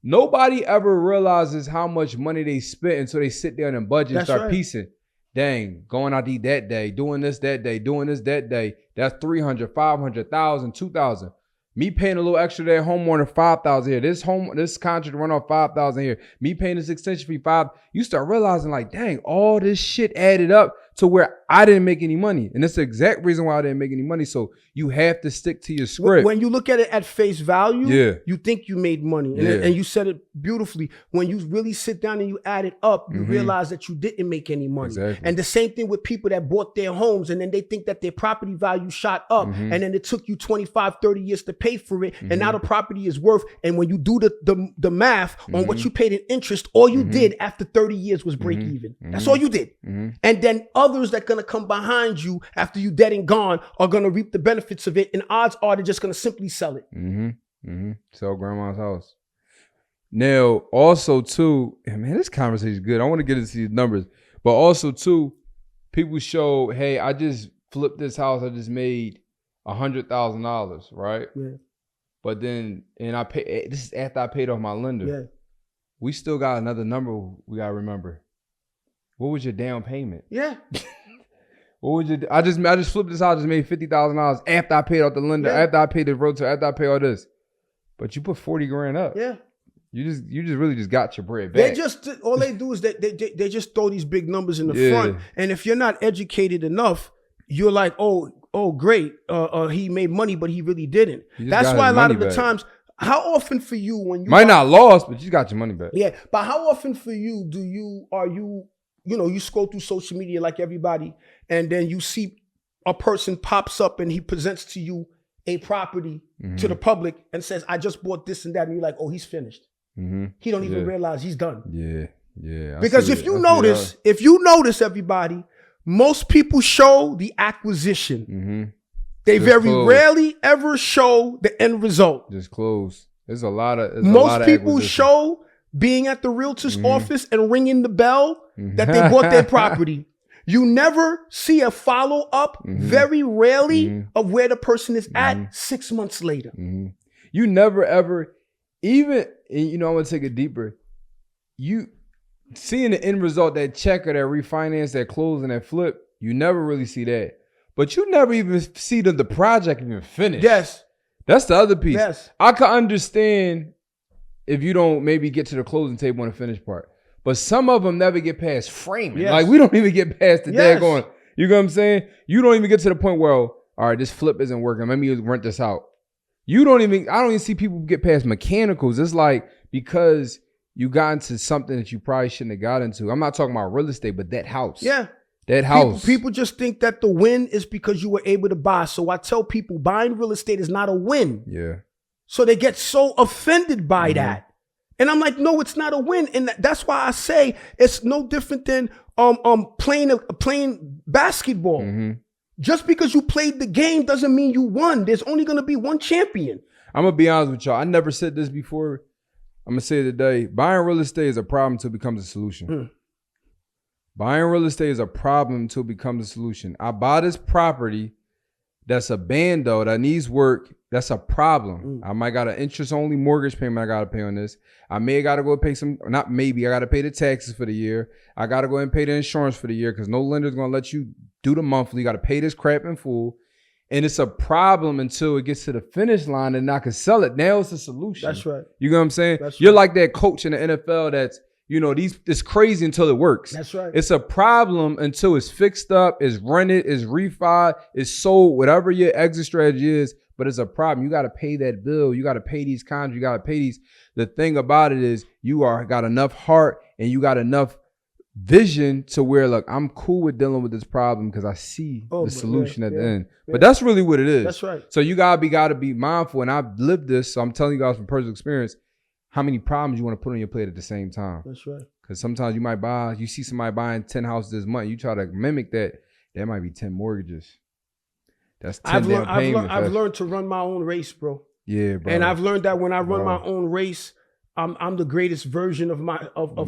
nobody ever realizes how much money they spent until they sit there and budget and start piecing. Dang, going out to eat that day, doing this that day, doing this that day. That's 300, 500, 1,000, 2,000. Me paying a little extra there, homeowner 5,000 here. This contract run off 5,000 here. Me paying this extension fee 5,000. You start realizing like, dang, all this shit added up to where I didn't make any money. And that's the exact reason why I didn't make any money. So you have to stick to your script. When you look at it at face value, you think you made money. And you said it beautifully. When you really sit down and you add it up, you realize that you didn't make any money. Exactly. And the same thing with people that bought their homes and then they think that their property value shot up and then it took you 25, 30 years to pay for it. And now the property is worth. And when you do the math on what you paid in interest, all you did after 30 years was break even. That's all you did. And then others that gonna come behind you after you dead and gone are gonna reap the benefits of it, and odds are they're just gonna simply sell it. Sell grandma's house. Now, also too, man, this conversation is good. I want to get into these numbers, but also too, people show, hey, I just flipped this house. I just made $100,000, right? Yeah. But then, and I pay. This is after I paid off my lender. Yeah. We still got another number we gotta remember. What was your down payment? Yeah. What would you? I just flipped this house. Just made $50,000 after I paid off the lender. Yeah. After I paid the realtor. After I paid all this. But you put 40 grand up. Yeah. You just really just got your bread back. All they do is they just throw these big numbers in the front. And if you're not educated enough, you're like, oh great, he made money, but he really didn't. That's why a lot of the times. How often for you when you might not lost, but you got your money back? Yeah, but how often for you are you you scroll through social media like everybody, and then you see a person pops up and he presents to you a property to the public and says, I just bought this and that. And you're like, oh, he's finished. He don't even realize he's done. Yeah. Because if you notice, everybody, most people show the acquisition. They very rarely ever show the end result. Just close. There's a lot of most people show being at the realtor's office and ringing the bell that they bought their property. You never see a follow-up, very rarely, of where the person is at 6 months later. You never ever, even, you know, I'm going to take it deeper. You seeing the end result, that check or that refinance, that close and that flip, you never really see that. But you never even see the project even finish. Yes. That's the other piece. Yes. I can understand if you don't maybe get to the closing table on the finished part. But some of them never get past framing. Yes. Like, we don't even get past the daggone. You know what I'm saying? You don't even get to the point where, all right, this flip isn't working. Let me rent this out. I don't even see people get past mechanicals. It's like, because you got into something that you probably shouldn't have got into. I'm not talking about real estate, but that house. Yeah. That house. People just think that the win is because you were able to buy. So I tell people buying real estate is not a win. Yeah. So they get so offended by that. And I'm like, no, it's not a win. And that's why I say it's no different than playing basketball. Just because you played the game doesn't mean you won. There's only going to be one champion. I'm going to be honest with y'all. I never said this before. I'm going to say it today. Buying real estate is a problem until it becomes a solution. Buying real estate is a problem until it becomes a solution. I buy this property that's a bando that needs work. That's a problem. I might got an interest-only mortgage payment I got to pay on this. I may got to go pay I got to pay the taxes for the year. I got to go and pay the insurance for the year because no lender's going to let you do the monthly. You got to pay this crap in full. And it's a problem until it gets to the finish line and I can sell it. Now it's a solution. That's right. You know what I'm saying? That's You're right. like that coach in the NFL that's, you know, it's crazy until it works. That's right. It's a problem until it's fixed up, it's rented, it's refied, it's sold, whatever your exit strategy is, but it's a problem. You got to pay that bill. You got to pay these contracts. You got to pay these. The thing about it is you got enough heart and you got enough vision to where, look, I'm cool with dealing with this problem because I see the solution at the end. But that's really what it is. That's right. So you got to be mindful. And I've lived this, so I'm telling you guys from personal experience, how many problems you want to put on your plate at the same time. That's right. Because sometimes you see somebody buying 10 houses this month, you try to mimic that, there might be 10 mortgages. That's 10 payments. I've learned to run my own race, bro. Yeah, bro. And I've learned that when I run my own race, I'm the greatest version of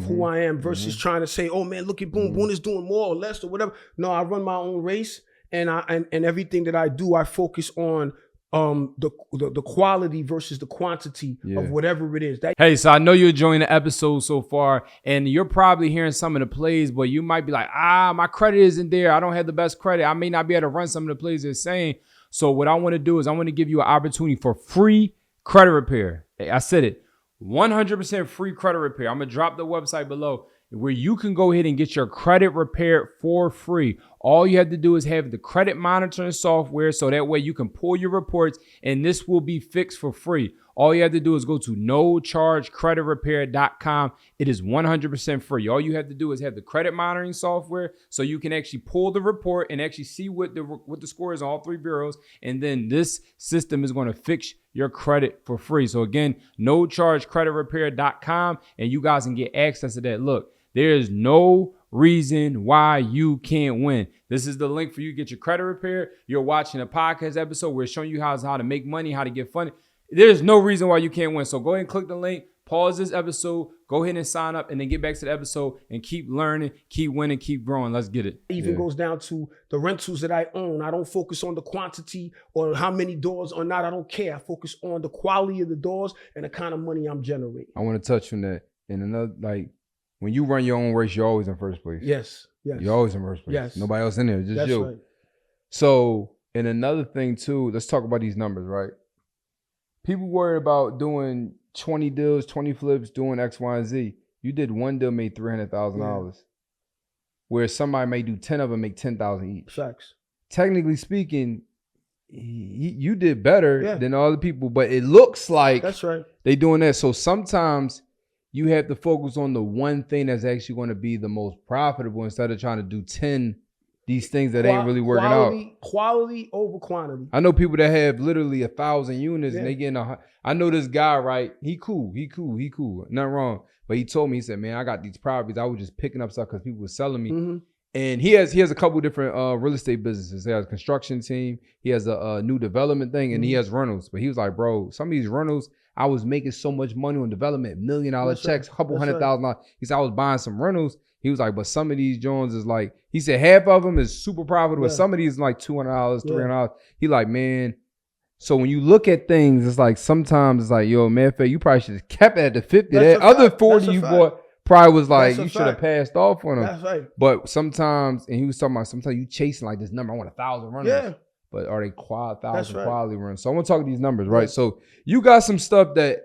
who I am versus trying to say, oh man, look at Boone. Boone is doing more or less or whatever. No, I run my own race and everything that I do, I focus on the quality versus the quantity of whatever it is. Hey, so I know you're enjoying the episode so far, and you're probably hearing some of the plays, but you might be like, my credit isn't there. I don't have the best credit. I may not be able to run some of the plays they're saying. So what I want to do is I want to give you an opportunity for free credit repair. I said it, 100% free credit repair. I'm going to drop the website below where you can go ahead and get your credit repaired for free. All you have to do is have the credit monitoring software so that way you can pull your reports and this will be fixed for free. All you have to do is go to nochargecreditrepair.com. It is 100% free. All you have to do is have the credit monitoring software so you can actually pull the report and actually see what the score is on all three bureaus. And then this system is going to fix your credit for free. So again, nochargecreditrepair.com, and you guys can get access to that. Look, there is no reason why you can't win. This is the link for you to get your credit repaired. You're watching a podcast episode where it's showing you how to make money, how to get funded. There's no reason why you can't win. So go ahead and click the link, pause this episode, go ahead and sign up, and then get back to the episode and keep learning, keep winning, keep growing. Let's get it. It even goes down to the rentals that I own. I don't focus on the quantity or how many doors or not. I don't care. I focus on the quality of the doors and the kind of money I'm generating. I want to touch on that. And another, like, when you run your own race, you're always in first place. Yes. You're always in first place. Yes. Nobody else in there, just That's you. Right. So, and another thing too, let's talk about these numbers, right? People worried about doing 20 deals, 20 flips, doing X, Y, and Z. You did one deal, made $300,000. Where somebody may do 10 of them, make $10,000 each. Facts. Technically speaking, you did better than all the people, but it looks like that's right. They doing that. So sometimes you have to focus on the one thing that's actually going to be the most profitable instead of trying to do 10 these things that ain't really working out. Quality over quantity. I know people that have literally 1,000 units and they getting I know this guy, right? He cool. Nothing wrong. But he told me, he said, man, I got these properties. I was just picking up stuff because people were selling me. Mm-hmm. And he has a couple different real estate businesses. He has a construction team. He has a new development thing, and he has rentals. But he was like, bro, some of these rentals, I was making so much money on development, $1 million checks, couple $100,000. He said, I was buying some rentals. He was like, but some of these Jones is like, he said half of them is super profitable. Some of these is like $200, $300. He like, man. So when you look at things, it's like sometimes it's like, yo, man, you probably should have kept it at the 50. That other 40 you bought probably was like, you should have passed off on them. That's right. But sometimes, and he was talking about sometimes you chasing like this number, I want 1,000 runners. Yeah. But are they quality runners? So I want to talk these numbers, right? So you got some stuff that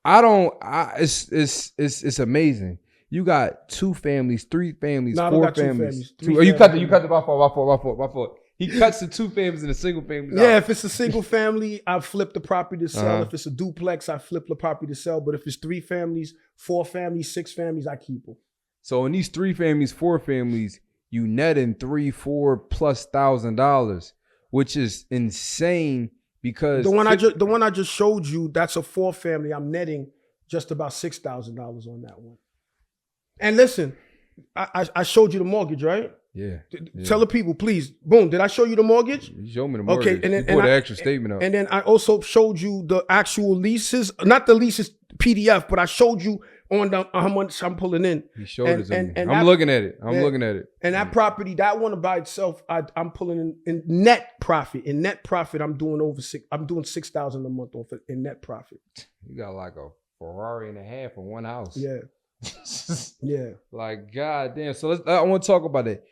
it's amazing. You got 2 families, 3 families, 4 families. You cut the my fault. He cuts the 2 families and the single family. Yeah, if it's a single family, I flip the property to sell. If it's a duplex, I flip the property to sell. But if it's 3 families, 4 families, 6 families, I keep them. So in these 3 families, 4 families, you netting $3,000-$4,000, which is insane because the one I just showed you, that's a 4 family. I'm netting just about $6,000 on that one. And listen, I showed you the mortgage, right? Yeah. Tell the people, please. Boom. Did I show you the mortgage? You showed me the mortgage. Okay, and then you put the extra statement up. And then I also showed you the actual leases, not the leases PDF, but I showed you on how much I'm pulling in. He showed it to me. I'm looking at it. And that property, that one by itself, I'm pulling in net profit. In net profit, I'm doing $6,000 a month off in net profit. You got like a Ferrari and a half in one house. Yeah. Yeah. Like, God damn. So I want to talk about it.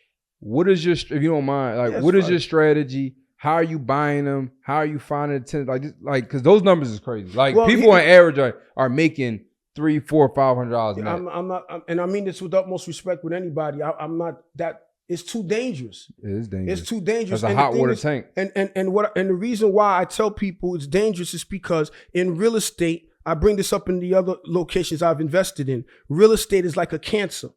What is your, if you don't mind, what is your strategy? How are you buying them? How are you finding the tenants? Because those numbers is crazy. Like, people on average are making $300, $400, $500 net. I'm not, and I mean this with the utmost respect with anybody. I'm not that. It's too dangerous. It is dangerous. It's too dangerous. That's a hot water tank. And the reason why I tell people it's dangerous is because in real estate, I bring this up in the other locations I've invested in. Real estate is like a cancer.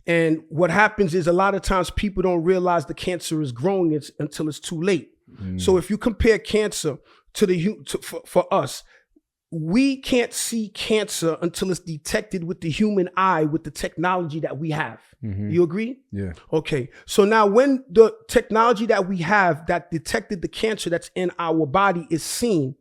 And what happens is a lot of times people don't realize the cancer is growing until it's too late. So if you compare cancer for us, we can't see cancer until it's detected with the human eye with the technology that we have. You agree? Yeah. Okay. So now when the technology that we have that detected the cancer that's in our body is seen,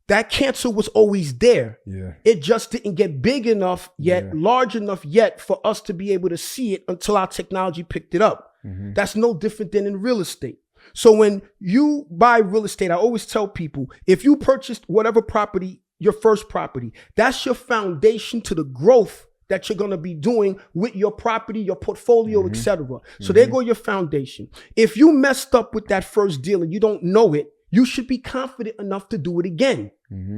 that cancer was always there. Yeah. It just didn't get big enough yet, large enough yet for us to be able to see it until our technology picked it up. That's no different than in real estate. So when you buy real estate, I always tell people, if you purchased whatever property, your first property, that's your foundation to the growth that you're going to be doing with your property, your portfolio, etc. So there go your foundation. If you messed up with that first deal and you don't know it, you should be confident enough to do it again,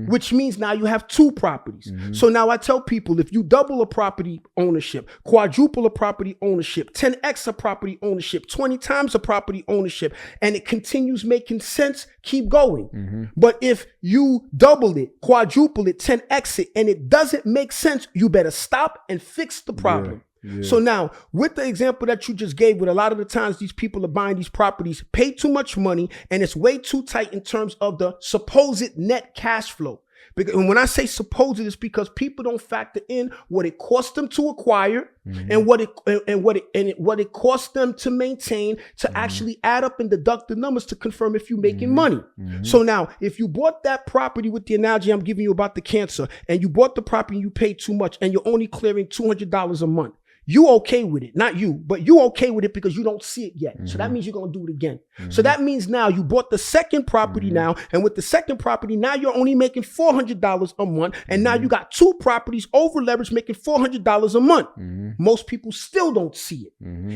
which means now you have 2 properties. So now I tell people, if you double a property ownership, quadruple a property ownership, 10x a property ownership, 20 times a property ownership, and it continues making sense, keep going. But if you double it, quadruple it, 10x it, and it doesn't make sense, you better stop and fix the problem. Yeah. So now, with the example that you just gave, with a lot of the times these people are buying these properties, pay too much money, and it's way too tight in terms of the supposed net cash flow. Because when I say supposed, it's because people don't factor in what it cost them to acquire and what it cost them to maintain, to actually add up and deduct the numbers to confirm if you're making money. So now, if you bought that property with the analogy I'm giving you about the cancer, and you bought the property and you paid too much, and you're only clearing $200 a month, you okay with it, not you, but you okay with it because you don't see it yet. So that means you're going to do it again. So that means now you bought the second property now, and with the second property, now you're only making $400 a month, and now you got 2 properties over leverage making $400 a month. Most people still don't see it.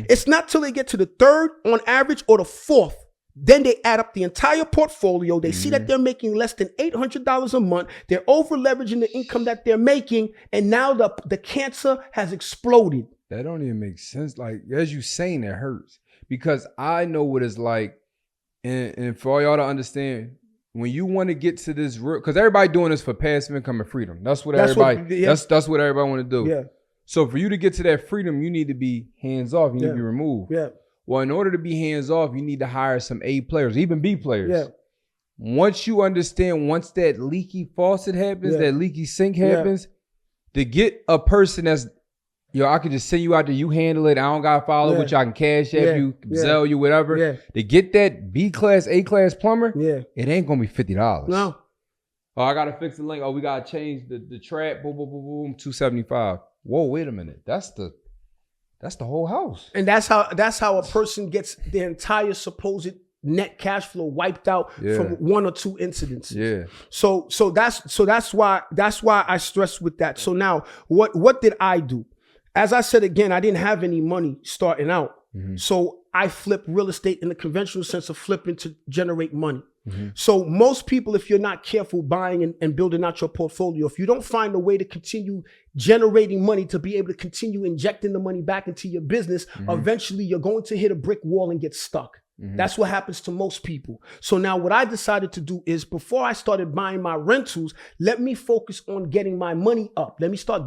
It's not till they get to the 3rd on average or the 4th. Then they add up the entire portfolio. They see that they're making less than $800 a month. They're over leveraging the income that they're making, and now the cancer has exploded. That don't even make sense. Like, as you saying, it hurts because I know what it's like. And for all y'all to understand, when you want to get to this real, because everybody doing this for passive income and freedom. That's what everybody want to do. Yeah. So for you to get to that freedom, you need to be hands off. You need to be removed. Yeah. Well, in order to be hands off, you need to hire some A players, even B players. Yeah. Once you understand, once that leaky faucet happens, that leaky sink happens, to get a person that's, I could just send you out there, you handle it. I don't got to follow with you. I can cash app you, Zelle you, whatever. Yeah. To get that B class, A class plumber, it ain't going to be $50. No. Oh, I got to fix the link. Oh, we got to change the trap. Boom, boom, boom, boom, $275. Whoa, wait a minute. That's the whole house. And that's how a person gets their entire supposed net cash flow wiped out from one or two incidents. Yeah. So that's why I stress with that. So now what did I do? As I said again, I didn't have any money starting out. Mm-hmm. So I flipped real estate in the conventional sense of flipping to generate money. Mm-hmm. So most people, if you're not careful buying and building out your portfolio, if you don't find a way to continue generating money to be able to continue injecting the money back into your business, eventually you're going to hit a brick wall and get stuck. Mm-hmm. That's what happens to most people. So now what I decided to do is, before I started buying my rentals, let me focus on getting my money up. Let me start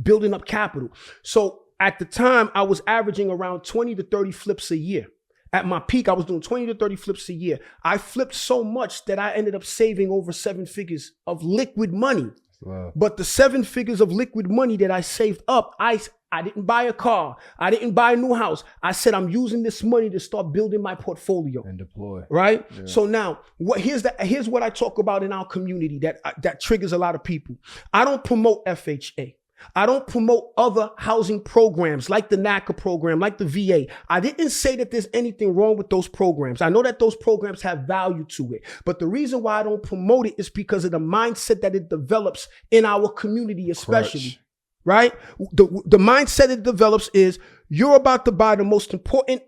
building up capital. So at the time, I was averaging around 20 to 30 flips a year. At my peak, I was doing 20 to 30 flips a year. I flipped so much that I ended up saving over 7 figures of liquid money. Wow. But the 7 figures of liquid money that I saved up, I didn't buy a car. I didn't buy a new house. I said, I'm using this money to start building my portfolio and deploy. Right. Yeah. So now here's what I talk about in our community that triggers a lot of people. I don't promote FHA. I don't promote other housing programs like the NACA program, like the VA. I didn't say that there's anything wrong with those programs. I know that those programs have value to it. But the reason why I don't promote it is because of the mindset that it develops in our community, especially. Crutch. Right? The mindset it develops is, you're about to buy the most important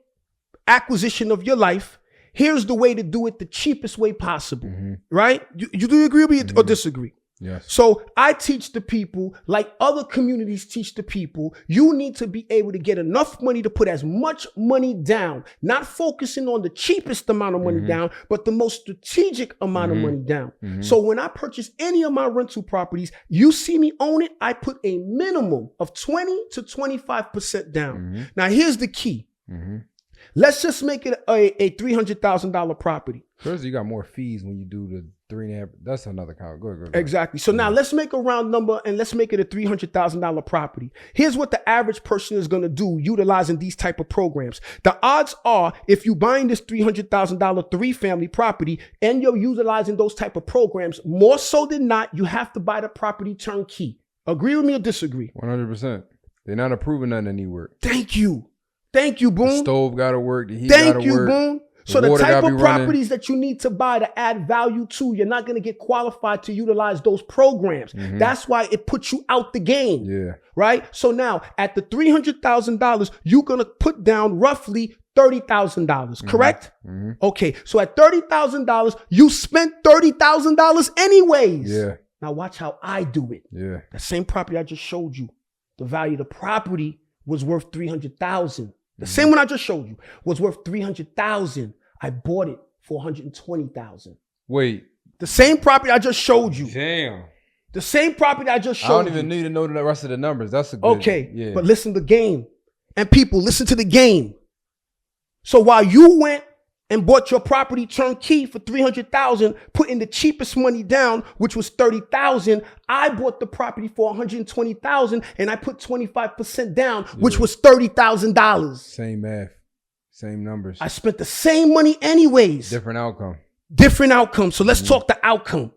acquisition of your life. Here's the way to do it the cheapest way possible. Mm-hmm. Right? You do agree with me or disagree? Yes. So I teach the people, like other communities teach the people, you need to be able to get enough money to put as much money down, not focusing on the cheapest amount of money down, but the most strategic amount of money down. Mm-hmm. So when I purchase any of my rental properties, you see me own it, I put a minimum of 20 to 25% down. Mm-hmm. Now here's the key. Mm-hmm. Let's just make it a $300,000 property. First, you got more fees when you do the 3.5. That's another kind. Go ahead. Exactly. So now let's make a round number and let's make it a $300,000 property. Here's what the average person is going to do utilizing these type of programs. The odds are, if you're buying this $300,000 3-family property and you're utilizing those type of programs, more so than not, you have to buy the property turnkey. Agree with me or disagree? 100%. They're not approving none of any work. Thank you. Thank you, Boone. The stove got to work. The heat got to work. Thank you, Boone. So the type of properties that you need to buy to add value to, you're not going to get qualified to utilize those programs. Mm-hmm. That's why it puts you out the game. Yeah. Right? So now at the $300,000, you're going to put down roughly $30,000, correct? Mm-hmm. Okay. So at $30,000, you spent $30,000 anyways. Yeah. Now watch how I do it. Yeah. The same property I just showed you, the value of the property was worth $300,000. The same one I just showed you was worth $300,000. I bought it for $120,000. Wait. The same property I just showed you. Damn. The same property I just showed you. I don't even need to know the rest of the numbers. That's a good. Okay. Yeah. But listen to the game. And people, listen to the game. So while you went and bought your property turnkey for $300,000, putting the cheapest money down, which was $30,000, I bought the property for $120,000 and I put 25% down, which was $30,000. Same math, same numbers. I spent the same money anyways. Different outcome. So let's talk the outcome.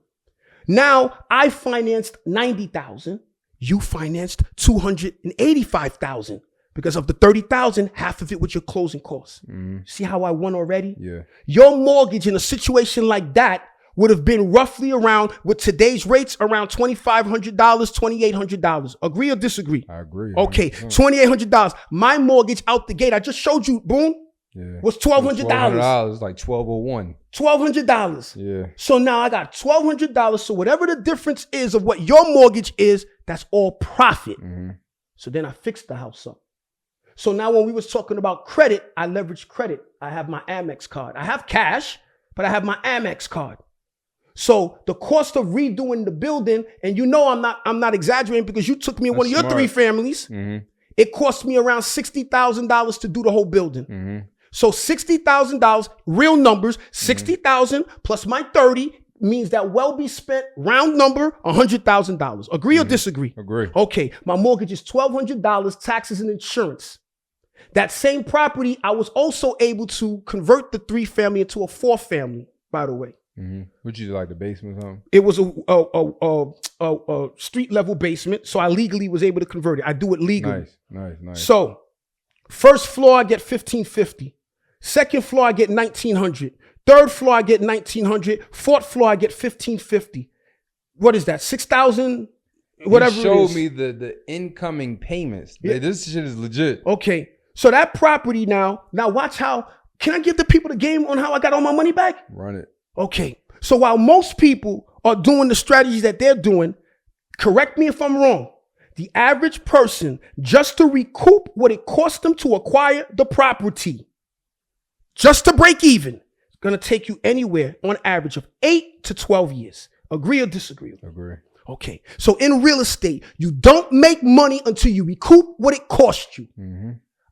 Now I financed $90,000. You financed $285,000. Because of the $30,000, half of it was your closing costs. See how I won already? Yeah. Your mortgage in a situation like that would have been roughly around, with today's rates, around $2,500, $2,800. Agree or disagree? I agree. Okay, $2,800. My mortgage out the gate, I just showed you, boom, was $1,200. $1,200, like $1,201. $1,200. Yeah. So now I got $1,200. So whatever the difference is of what your mortgage is, that's all profit. Mm-hmm. So then I fixed the house up. So now when we was talking about credit, I leveraged credit. I have my Amex card. I have cash, but I have my Amex card. So the cost of redoing the building, and you know I'm not exaggerating because you took me in one of your 3 families. Mm-hmm. It cost me around $60,000 to do the whole building. Mm-hmm. So $60,000, real numbers, 60,000 plus my 30 means that Welby spent, round number, $100,000. Agree or disagree? Agree. Okay, my mortgage is $1,200, taxes and insurance. That same property, I was also able to convert the 3-family into a 4-family, by the way. Would you like the basement or something? It was a street level basement, so I legally was able to convert it. I do it legally. Nice. So, first floor I get $1,550. Second floor I get $1,900. Third floor I get $1,900. Fourth floor I get $1,550. What is that? $6,000? Whatever. You showed me the incoming payments. Yeah. This shit is legit. Okay, so that property now watch how. Can I give the people the game on how I got all my money back? Run it. Okay, so while most people are doing the strategies that they're doing, correct me if I'm wrong, the average person, just to recoup what it cost them to acquire the property, just to break even, it's going to take you anywhere on average of 8 to 12 years. Agree or disagree? Agree. Okay, so in real estate, you don't make money until you recoup what it cost you.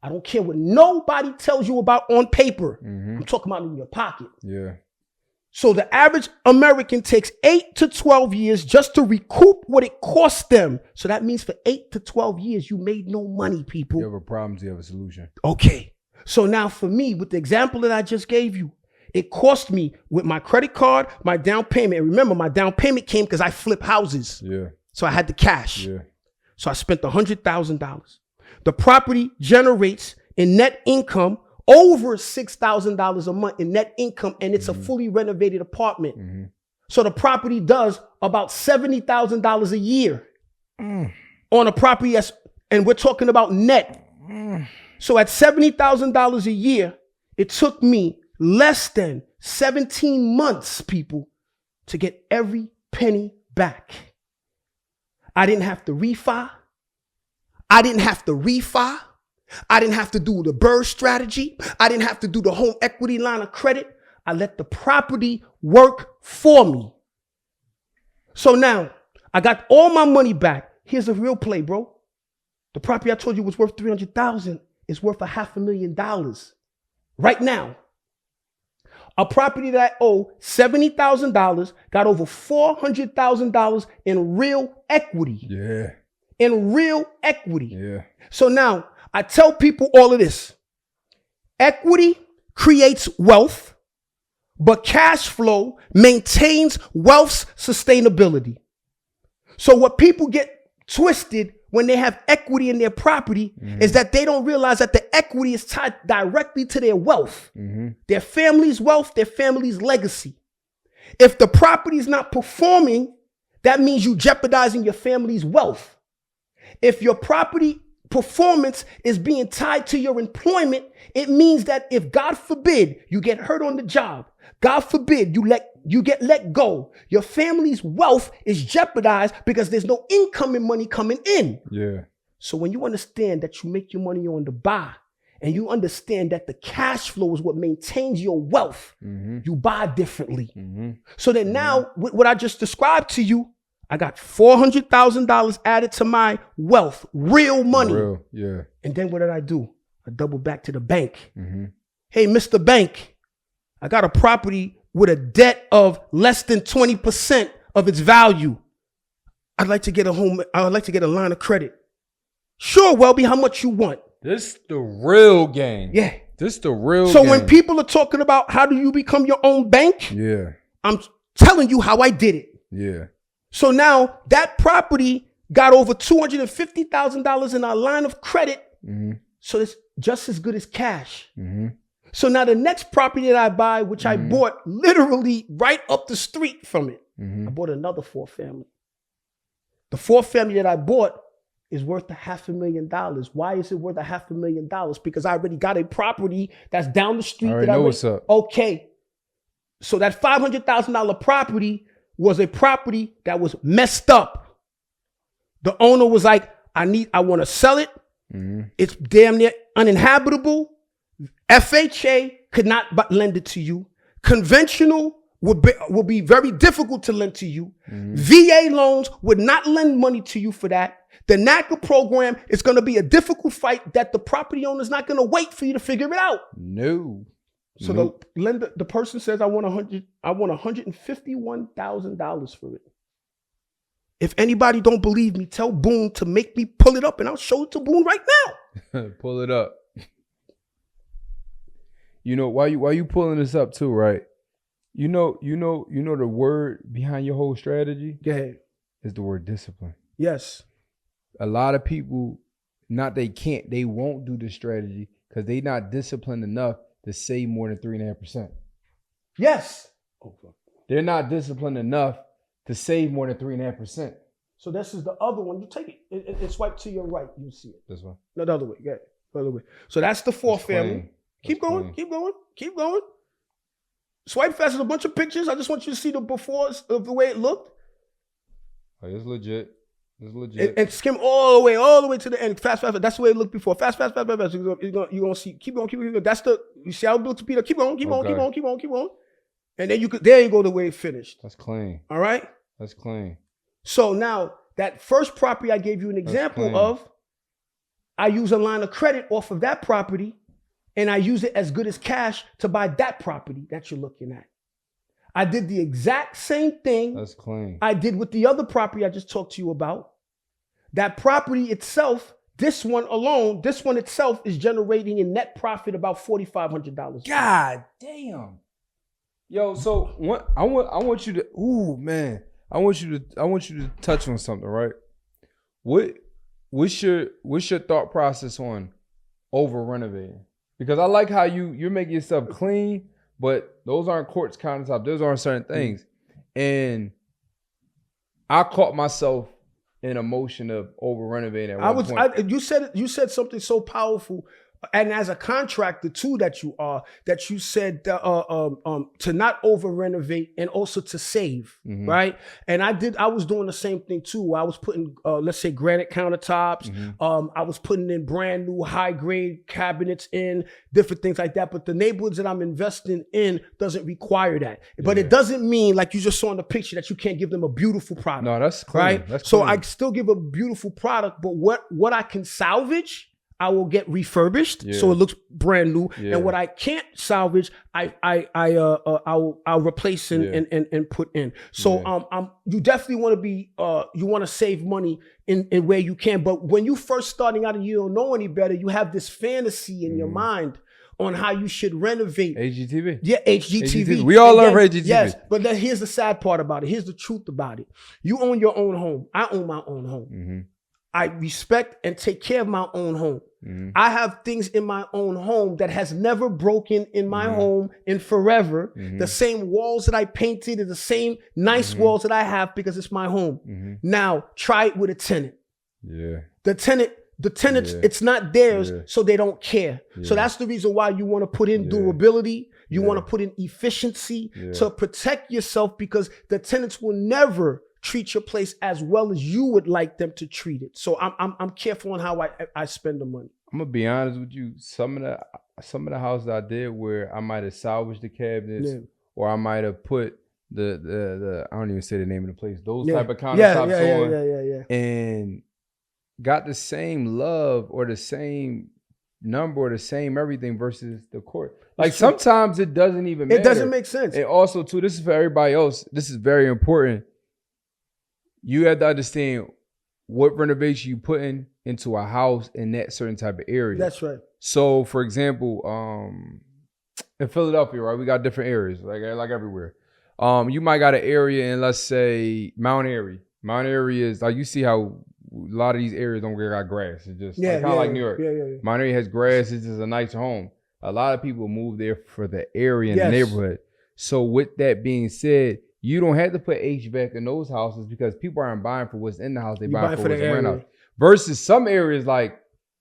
I don't care what nobody tells you about on paper. I'm talking about in your pocket. Yeah. So the average American takes 8 to 12 years just to recoup what it cost them. So that means for 8 to 12 years, you made no money, people. You have a problem, you have a solution. Okay. So now for me, with the example that I just gave you, it cost me with my credit card, my down payment. And remember, my down payment came because I flip houses. Yeah. So I had the cash. Yeah. So I spent $100,000. The property generates in net income over $6,000 a month in net income, and it's a fully renovated apartment. So the property does about $70,000 a year on a property that's, and we're talking about net. So at $70,000 a year, it took me less than 17 months, people, to get every penny back. I didn't have to refi. I didn't have to do the BRRRR strategy. I didn't have to do the home equity line of credit. I let the property work for me. So now I got all my money back. Here's a real play, bro. The property I told you was worth $300,000 is worth $500,000 right now. A property that I owe $70,000 got over $400,000 in real equity. Yeah. In real equity. Yeah. So now I tell people all of this. Equity creates wealth, but cash flow maintains wealth's sustainability. So what people get twisted when they have equity in their property is that they don't realize that the equity is tied directly to their wealth, their family's wealth, their family's legacy. If the property is not performing, that means you jeopardizing your family's wealth. If your property performance is being tied to your employment, it means that if, God forbid, you get hurt on the job, God forbid you get let go, your family's wealth is jeopardized because there's no incoming money coming in. Yeah. So when you understand that you make your money on the buy, and you understand that the cash flow is what maintains your wealth, you buy differently. So then now, with what I just described to you, I got $400,000 added to my wealth, real money. Real, yeah. And then what did I do? I doubled back to the bank. Hey, Mr. Bank, I got a property with a debt of less than 20% of its value. I'd like to get a line of credit. Sure, Welby, how much you want? This the real game. Yeah. This the real game. So when people are talking about how do you become your own bank? Yeah. I'm telling you how I did it. Yeah. So now that property got over $250,000 in our line of credit. So it's just as good as cash. So now the next property that I buy, which I bought literally right up the street from it, I bought another 4-family. The 4-family that I bought is worth $500,000. Why is it worth $500,000? Because I already got a property that's down the street. I know what's up. Okay. So that $500,000 property was a property that was messed up. The owner was like, I want to sell it. It's damn near uninhabitable. FHA could not lend it to you. Conventional will be very difficult to lend to you. VA loans would not lend money to you for that. The NACA program is going to be a difficult fight that the property owner is not going to wait for you to figure it out. No. So the person says, I want $151,000 for it. If anybody don't believe me, tell Boone to make me pull it up and I'll show it to Boone right now. Pull it up. You know, why you pulling this up too, right? You know the word behind your whole strategy? Go ahead. Is the word discipline. Yes. A lot of people, they won't do the strategy because they not disciplined enough to save more than 3.5%. Yes. They're not disciplined enough to save more than 3.5%. So this is the other one. You take it. It's swipe to your right. You see it. This one. No, the other way. Go ahead. The other way. So that's the fourth family. Keep going. Swipe fast. There's a bunch of pictures. I just want you to see the befores of the way it looked. Oh, it's legit. And skim all the way to the end. Fast. That's the way it looked before. Fast. You're gonna see. Keep going. That's you see how it looks to Peter. Keep on. And then there you go the way it finished. That's clean. All right? That's clean. So now that first property I gave you an example of, I use a line of credit off of that property and I use it as good as cash to buy that property that you're looking at. I did the exact same thing. That's clean. I did with the other property I just talked to you about. That property itself, this one itself is generating a net profit about $4,500. God damn. Yo, so I want you to I want you to touch on something, right? What's your thought process on over renovating? Because I like how you're making yourself clean, but those aren't quartz countertops. Those aren't certain things. And I caught myself in a motion of over renovating at one point. You said something so powerful. And as a contractor too, that you said to not over renovate and also to save, right? And I was doing the same thing too. I was putting, let's say, granite countertops. I was putting in brand new high grade cabinets in, different things like that. But the neighborhoods that I'm investing in doesn't require that. But it doesn't mean, like you just saw in the picture, that you can't give them a beautiful product. No, that's clean. Right. That's so clean. I still give a beautiful product, but what I can salvage, I will get refurbished so it looks brand new, and what I can't salvage, I'll replace and put in. So you definitely want to be you want to save money in where you can, but when you first starting out and you don't know any better, you have this fantasy in your mind on how you should renovate. HGTV. Yeah, HGTV. We all love HGTV. Yes, but then here's the sad part about it. Here's the truth about it. You own your own home. I own my own home. I respect and take care of my own home. I have things in my own home that has never broken in my home in forever. The same walls that I painted are the same nice walls that I have because it's my home. Now, try it with a tenant. Yeah. The tenants, it's not theirs, so they don't care. So that's the reason why you want to put in durability. You want to put in efficiency to protect yourself, because the tenants will never treat your place as well as you would like them to treat it. So I'm careful on how I spend the money. I'm gonna be honest with you. Some of the houses I did where I might have salvaged the cabinets, or I might have put the I don't even say the name of the place. Those type of countertops on, and got the same love or the same number or the same everything versus the court. Like sometimes it doesn't even matter. It doesn't make sense. And also too, this is for everybody else. This is very important. You have to understand what renovation you putting into a house in that certain type of area. That's right. So, for example, in Philadelphia, right, we got different areas, like everywhere. You might got an area in, let's say, Mount Airy. Mount Airy is like, you see how a lot of these areas don't got grass. It's just kind of like New York. Mount Airy has grass. It's just a nice home. A lot of people move there for the area and the neighborhood. So with that being said, you don't have to put HVAC in those houses because people aren't buying for what's in the house. They buying for what's around the house. Versus some areas like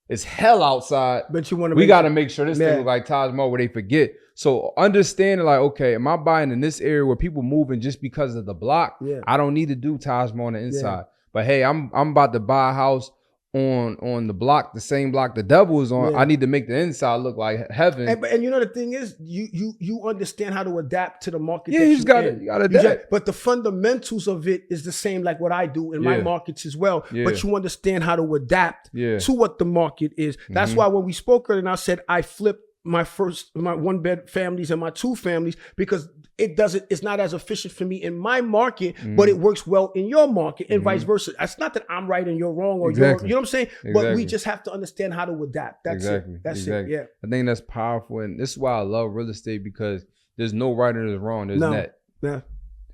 it's hell outside, but we got to make sure this thing look like Taj Mahal where they forget. So understanding like, okay, am I buying in this area where people moving just because of the block? I don't need to do Taj Mahal on the inside. But hey, I'm about to buy a house on the block, the same block the devil is on. I need to make the inside look like heaven. And you know the thing is, you understand how to adapt to the market. Yeah, you got to adapt. But the fundamentals of it is the same, like what I do in my markets as well. Yeah. But you understand how to adapt to what the market is. That's why when we spoke earlier, and I said I flipped my 1-bed families and my 2 families because it's not as efficient for me in my market, but it works well in your market and vice versa. It's not that I'm right and you're wrong or you're, you know what I'm saying? But we just have to understand how to adapt. That's it. That's it. Yeah. I think that's powerful. And this is why I love real estate, because there's no right or there's wrong. There's net. Yeah.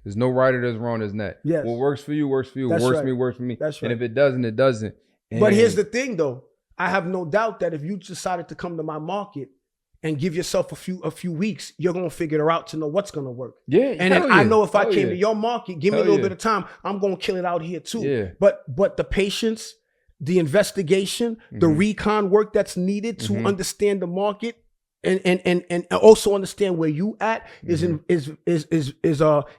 There's no right or there's wrong. There's net. Yes. What works for you, works for you. That's What works right. for me, works for me. That's right. And if it doesn't, it doesn't. And but here's the thing though. I have no doubt that if you decided to come to my market and give yourself a few weeks, you're gonna figure it out to know what's gonna work. Yeah. And then I know if I came to your market, give me a little bit of time, I'm gonna kill it out here too. Yeah. But the patience, the investigation, the recon work that's needed to understand the market and also understand where you at is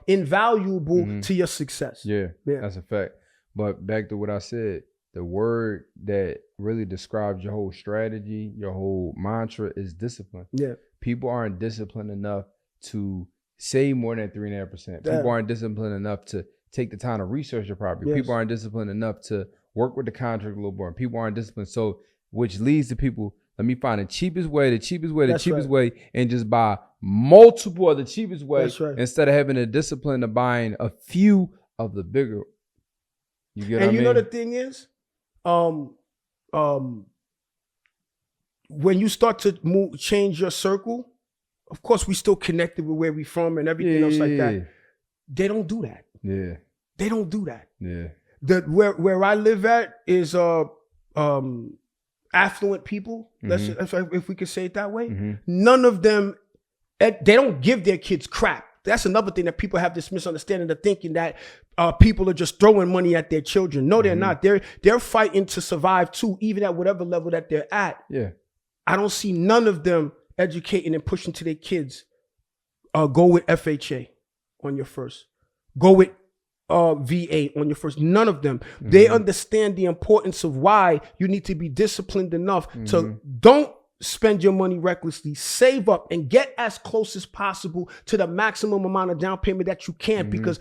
invaluable to your success. Yeah, that's a fact. But back to what I said, the word that really describes your whole strategy, your whole mantra is discipline. Yeah. People aren't disciplined enough to save more than 3.5%. People aren't disciplined enough to take the time to research your property. People aren't disciplined enough to work with the contract a little more. People aren't disciplined. So, which leads to people, let me find the cheapest way, way, and just buy multiple of the cheapest way instead of having a discipline of buying a few of the bigger. You get what I mean? And you know the thing is, when you start to change your circle, of course we still connected with where we from and everything else like that. They don't do that. Yeah. They don't do that. Yeah. Where I live at is affluent people. If we could say it that way. None of them, they don't give their kids crap. That's another thing that people have this misunderstanding of thinking that people are just throwing money at their children. No, they're not. They're fighting to survive too, even at whatever level that they're at. Yeah. I don't see none of them educating and pushing to their kids. Go with FHA on your first. Go with VA on your first. None of them. They understand the importance of why you need to be disciplined enough to don't spend your money recklessly, save up and get as close as possible to the maximum amount of down payment that you can, because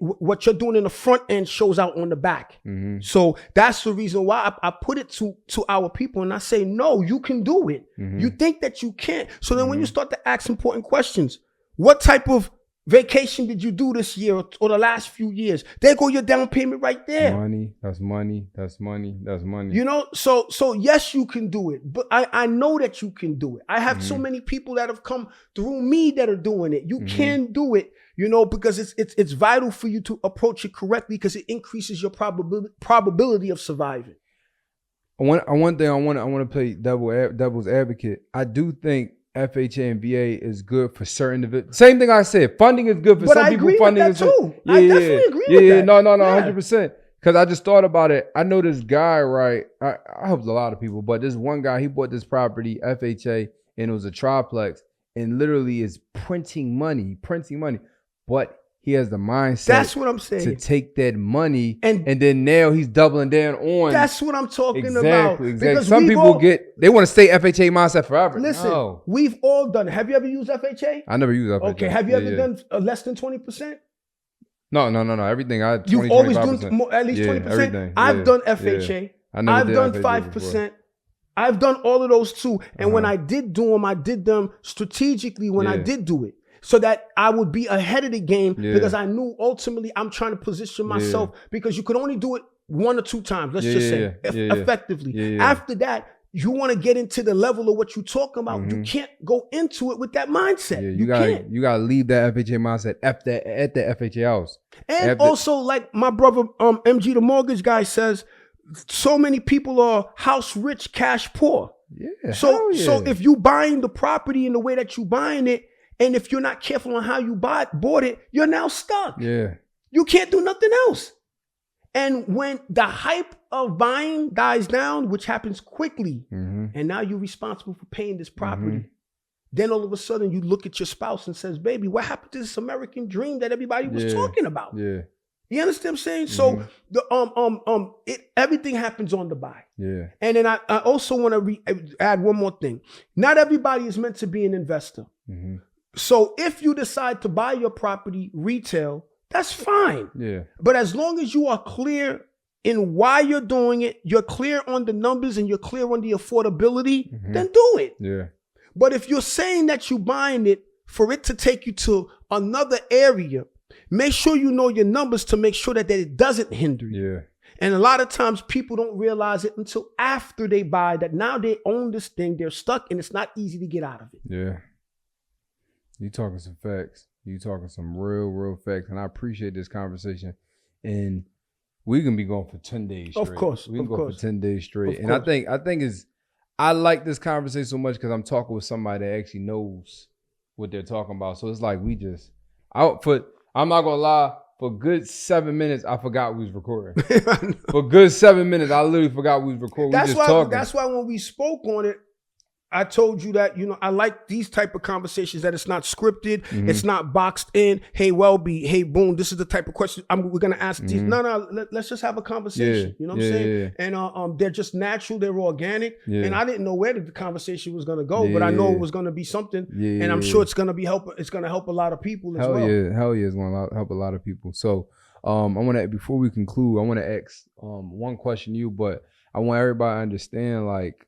what you're doing in the front end shows out on the back. So that's the reason why I put it to our people and I say, no, you can do it. You think that you can't. So then when you start to ask important questions, what type of vacation did you do this year or the last few years? There go your down payment right there. Money, that's money, that's money, that's money. You know, so yes, you can do it. But I know that you can do it. I have so many people that have come through me that are doing it. You can do it, you know, because it's vital for you to approach it correctly because it increases your probability of surviving. One thing I want to play devil's advocate. I do think FHA and VA is good for certain individuals. Same thing I said. Funding is good for some people. Funding is too. I definitely agree with that. No, 100%. Because I just thought about it. I know this guy, right? I helped a lot of people, but this one guy, he bought this property, FHA, and it was a triplex, and literally is printing money. But he has the mindset. That's what I'm saying. To take that money, and then now he's doubling down on. That's what I'm talking about. Exactly. Because some people they want to stay FHA mindset forever. Listen, we've all done it. Have you ever used FHA? I never used FHA. Okay. Have you ever done less than 20%? No. Everything You've always done at least 20%. I've done FHA. I've done 5%. I've done all of those too. And when I did do them, I did them strategically when I did do it. So that I would be ahead of the game because I knew ultimately I'm trying to position myself because you could only do it 1 or 2 times, let's just say, effectively. After that, you want to get into the level of what you're talking about. You can't go into it with that mindset. You gotta leave that FHA mindset at the FHA house. And also, like my brother MG, the mortgage guy, says, so many people are house rich, cash poor. Yeah. So if you buying the property in the way that you buying it, and if you're not careful on how you bought it, you're now stuck. Yeah. You can't do nothing else. And when the hype of buying dies down, which happens quickly, and now you're responsible for paying this property, then all of a sudden you look at your spouse and says, baby, what happened to this American dream that everybody was talking about? Yeah. You understand what I'm saying? So everything happens on the buy. Yeah. And then I also want to add one more thing. Not everybody is meant to be an investor. Mm-hmm. So if you decide to buy your property retail, that's fine. Yeah. But as long as you are clear in why you're doing it, you're clear on the numbers and you're clear on the affordability, then do it. Yeah. But if you're saying that you're buying it for it to take you to another area, make sure you know your numbers to make sure that it doesn't hinder you. Yeah. And a lot of times people don't realize it until after they buy that now they own this thing, they're stuck, and it's not easy to get out of it. Yeah. You talking some facts. You talking some real facts. And I appreciate this conversation. And we can be going for 10 days straight. Of course. We can go for 10 days straight. And course. I think I like this conversation so much because I'm talking with somebody that actually knows what they're talking about. So it's like I'm not gonna lie, for good 7 minutes, I forgot we was recording. For good 7 minutes, I literally forgot we was recording. That's why when we spoke on it, I told you that, I like these type of conversations that it's not scripted, it's not boxed in. Hey, Welby, hey, Boone, this is the type of question we're gonna ask these. No, let's just have a conversation. You know what I'm saying? Yeah. And they're just natural, they're organic. Yeah. And I didn't know where the conversation was gonna go, but I know it was gonna be something. Yeah. And I'm sure it's gonna help a lot of people as well. Hell yeah, it's gonna help a lot of people. So before we conclude, I wanna ask one question to you, but I want everybody to understand, like,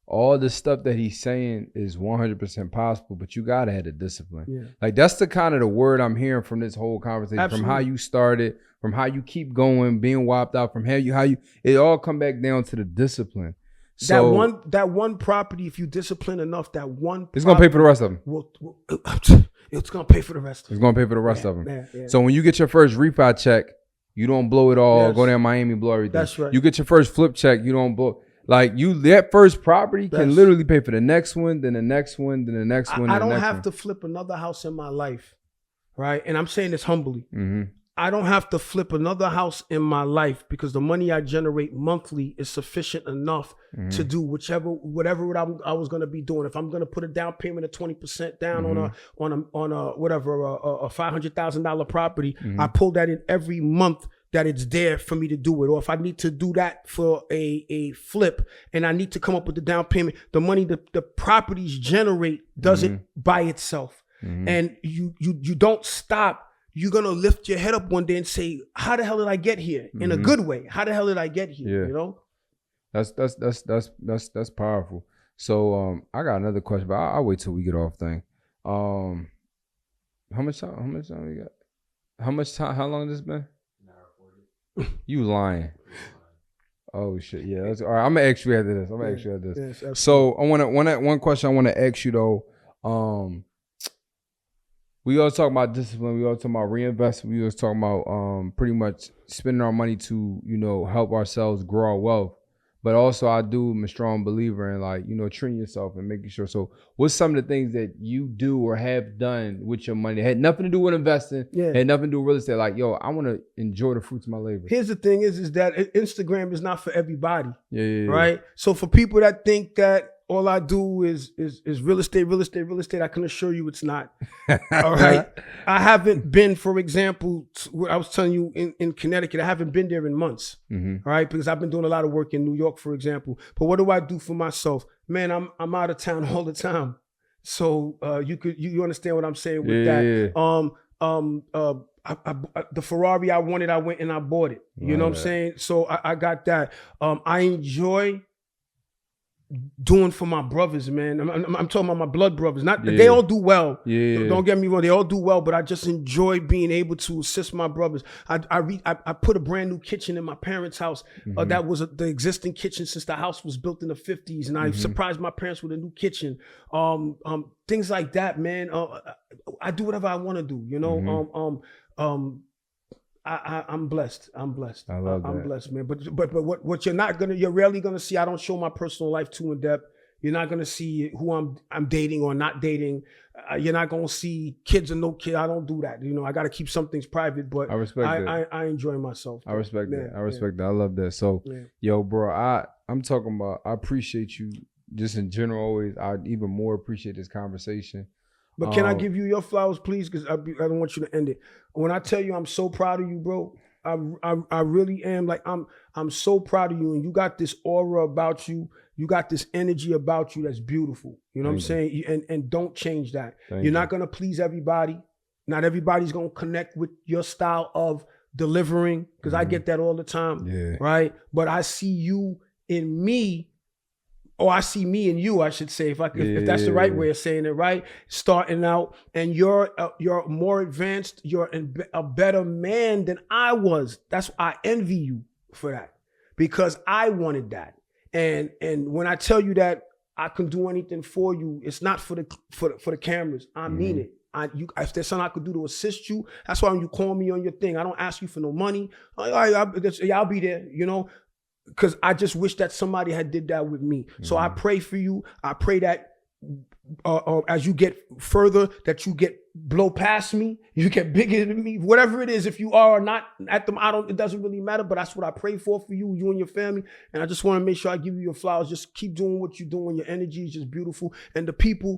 all the stuff that he's saying is 100% possible, but you gotta have the discipline. Yeah. Like, that's the kind of the word I'm hearing from this whole conversation. Absolutely. From how you started, from how you keep going, being wiped out, from how you it all come back down to the discipline. So that one property, if you discipline enough, it's gonna pay for the rest of them. It's gonna pay for the rest of them. It's gonna pay for the rest of them. Yeah. So when you get your first refi check, you don't blow it all. Yes. Go down Miami, blow everything. That's right. You get your first flip check, you don't blow. Like, that first property can literally pay for the next one, then the next one, then the next one. I don't have to flip another house in my life, right? And I'm saying this humbly. I don't have to flip another house in my life because the money I generate monthly is sufficient enough to do whatever I was going to be doing. If I'm going to put a down payment of 20% down on a $500,000 property, I pull that in every month. That it's there for me to do it. Or if I need to do that for a flip and I need to come up with the down payment, the money the properties generate does it by itself. And you don't stop. You're gonna lift your head up one day and say, how the hell did I get here? In a good way. How the hell did I get here? Yeah. You know? That's powerful. So I got another question, but I'll wait till we get off thing. How much time we got? How long has this been? You lying. Oh shit. Yeah. All right. I'm gonna ask you after this. Yes, so I want one question I want to ask you though. We always talk about discipline. We always talk about reinvestment. We always talk about pretty much spending our money to help ourselves grow our wealth. But also, I'm a strong believer in treating yourself and making sure. So, what's some of the things that you do or have done with your money? It had nothing to do with investing. Yeah. Had nothing to do with real estate. Like, I want to enjoy the fruits of my labor. Here's the thing: is that Instagram is not for everybody. Yeah. Right. So for people that think that all I do is real estate, I can assure you it's not. All right. I haven't been, for example, I was telling you in Connecticut, I haven't been there in months. All right. Because I've been doing a lot of work in New York, for example. But what do I do for myself? Man, I'm out of town all the time. So you understand what I'm saying with that. The Ferrari I wanted, I went and I bought it. You know what I'm saying? So I got that. I enjoy doing for my brothers, man. I'm talking about my blood brothers. They all do well. Yeah. Don't get me wrong. They all do well, but I just enjoy being able to assist my brothers. I put a brand new kitchen in my parents' house. That was the existing kitchen since the house was built in the 50s. And I surprised my parents with a new kitchen. Things like that, man. I do whatever I want to do, I'm blessed. I love that. I'm blessed, man. But what you're rarely gonna see. I don't show my personal life too in depth. You're not gonna see who I'm dating or not dating. You're not gonna see kids or no kid. I don't do that. I got to keep some things private. But I respect that. I enjoy myself. I respect that. I respect that. I love that. So, yo, bro, I'm talking about. I appreciate you just in general. Always, I even more appreciate this conversation. But can I give you your flowers, please? Because I don't want you to end it. When I tell you I'm so proud of you, bro, I really am. Like I'm so proud of you, and you got this aura about you. You got this energy about you that's beautiful. You know what I'm saying? And don't change that. You're not gonna please everybody. Not everybody's gonna connect with your style of delivering, because I get that all the time. Right? But I see you in me. Or I see me and you, I should say, if that's the right way of saying it, right? Starting out, and you're more advanced, you're a better man than I was. That's why I envy you for that, because I wanted that. And when I tell you that I can do anything for you, it's not for the cameras. I mean it. If there's something I could do to assist you, that's why when you call me on your thing, I don't ask you for no money. I'll be there, you know. Because I just wish that somebody had did that with me. So I pray for you. I pray that as you get further, that you get blow past me, you get bigger than me, whatever it is. If you are or not at them, it doesn't really matter. But that's what I pray for you and your family. And I just want to make sure I give you your flowers. Just keep doing what you're doing. Your energy is just beautiful. And the people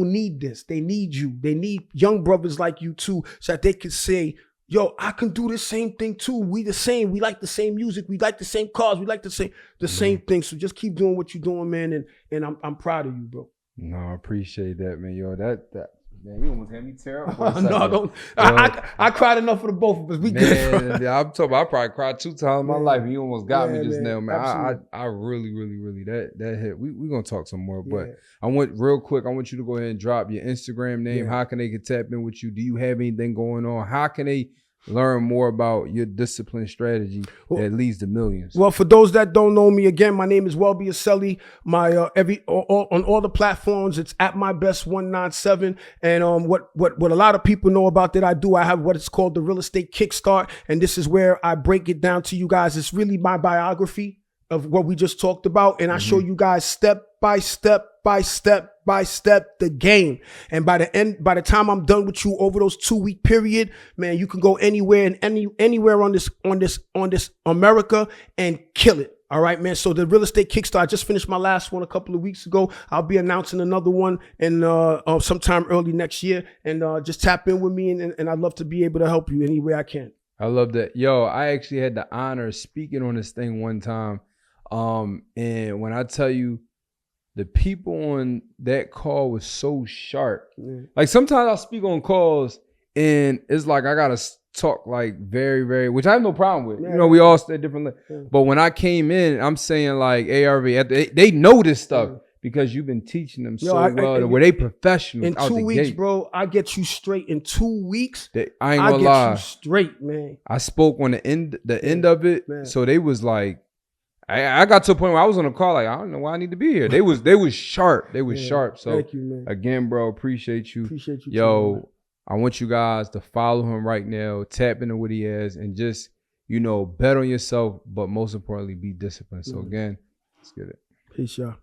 need this. They need you. They need young brothers like you too, so that they can say, yo, I can do the same thing too. We the same. We like the same music. We like the same cars. We like the same thing. So just keep doing what you're doing, man. And I'm proud of you, bro. No, I appreciate that, man. Yo, that man, you almost had me tear up. No, don't. I cried enough for the both of us. We good. Yeah, I'm talking. I probably cried 2 times in my life. You almost got me just now, man. I really that hit. We gonna talk some more, but I want you to go ahead and drop your Instagram name. How can they get tapped in with you? Do you have anything going on? How can they learn more about your discipline strategy that leads to millions? Well, for those that don't know me, again, my name is Welby Accely. My on all the platforms, it's at my best 197. And what a lot of people know about that I have what is called the Real Estate Kickstart, and this is where I break it down to you guys. It's really my biography of what we just talked about, and I show you guys step by step the game. And by the time I'm done with you over those 2-week period, man, you can go anywhere and anywhere on this America and kill it. All right, man. So the Real Estate Kickstart, I just finished my last one a couple of weeks ago. I'll be announcing another one in sometime early next year. And just tap in with me, and I'd love to be able to help you any way I can. I love that. Yo, I actually had the honor of speaking on this thing one time. And when I tell you, the people on that call was so sharp. Like sometimes I'll speak on calls and it's like I gotta talk like very, very, which I have no problem with. You know, we all stay differently. But when I came in, I'm saying like ARV, they know this stuff because you've been teaching them well. Were they professionals? In 2 weeks, bro, I get you straight. In 2 weeks, I ain't gonna lie. Get you straight, man. I spoke on the end of it, so they was like, I got to a point where I was on a call like, I don't know why I need to be here. They was sharp. They was sharp. So thank you, man. Again, bro, appreciate you. Appreciate you. Yo, too, I want you guys to follow him right now, tap into what he has, and just, bet on yourself, but most importantly, be disciplined. So again, let's get it. Peace, y'all.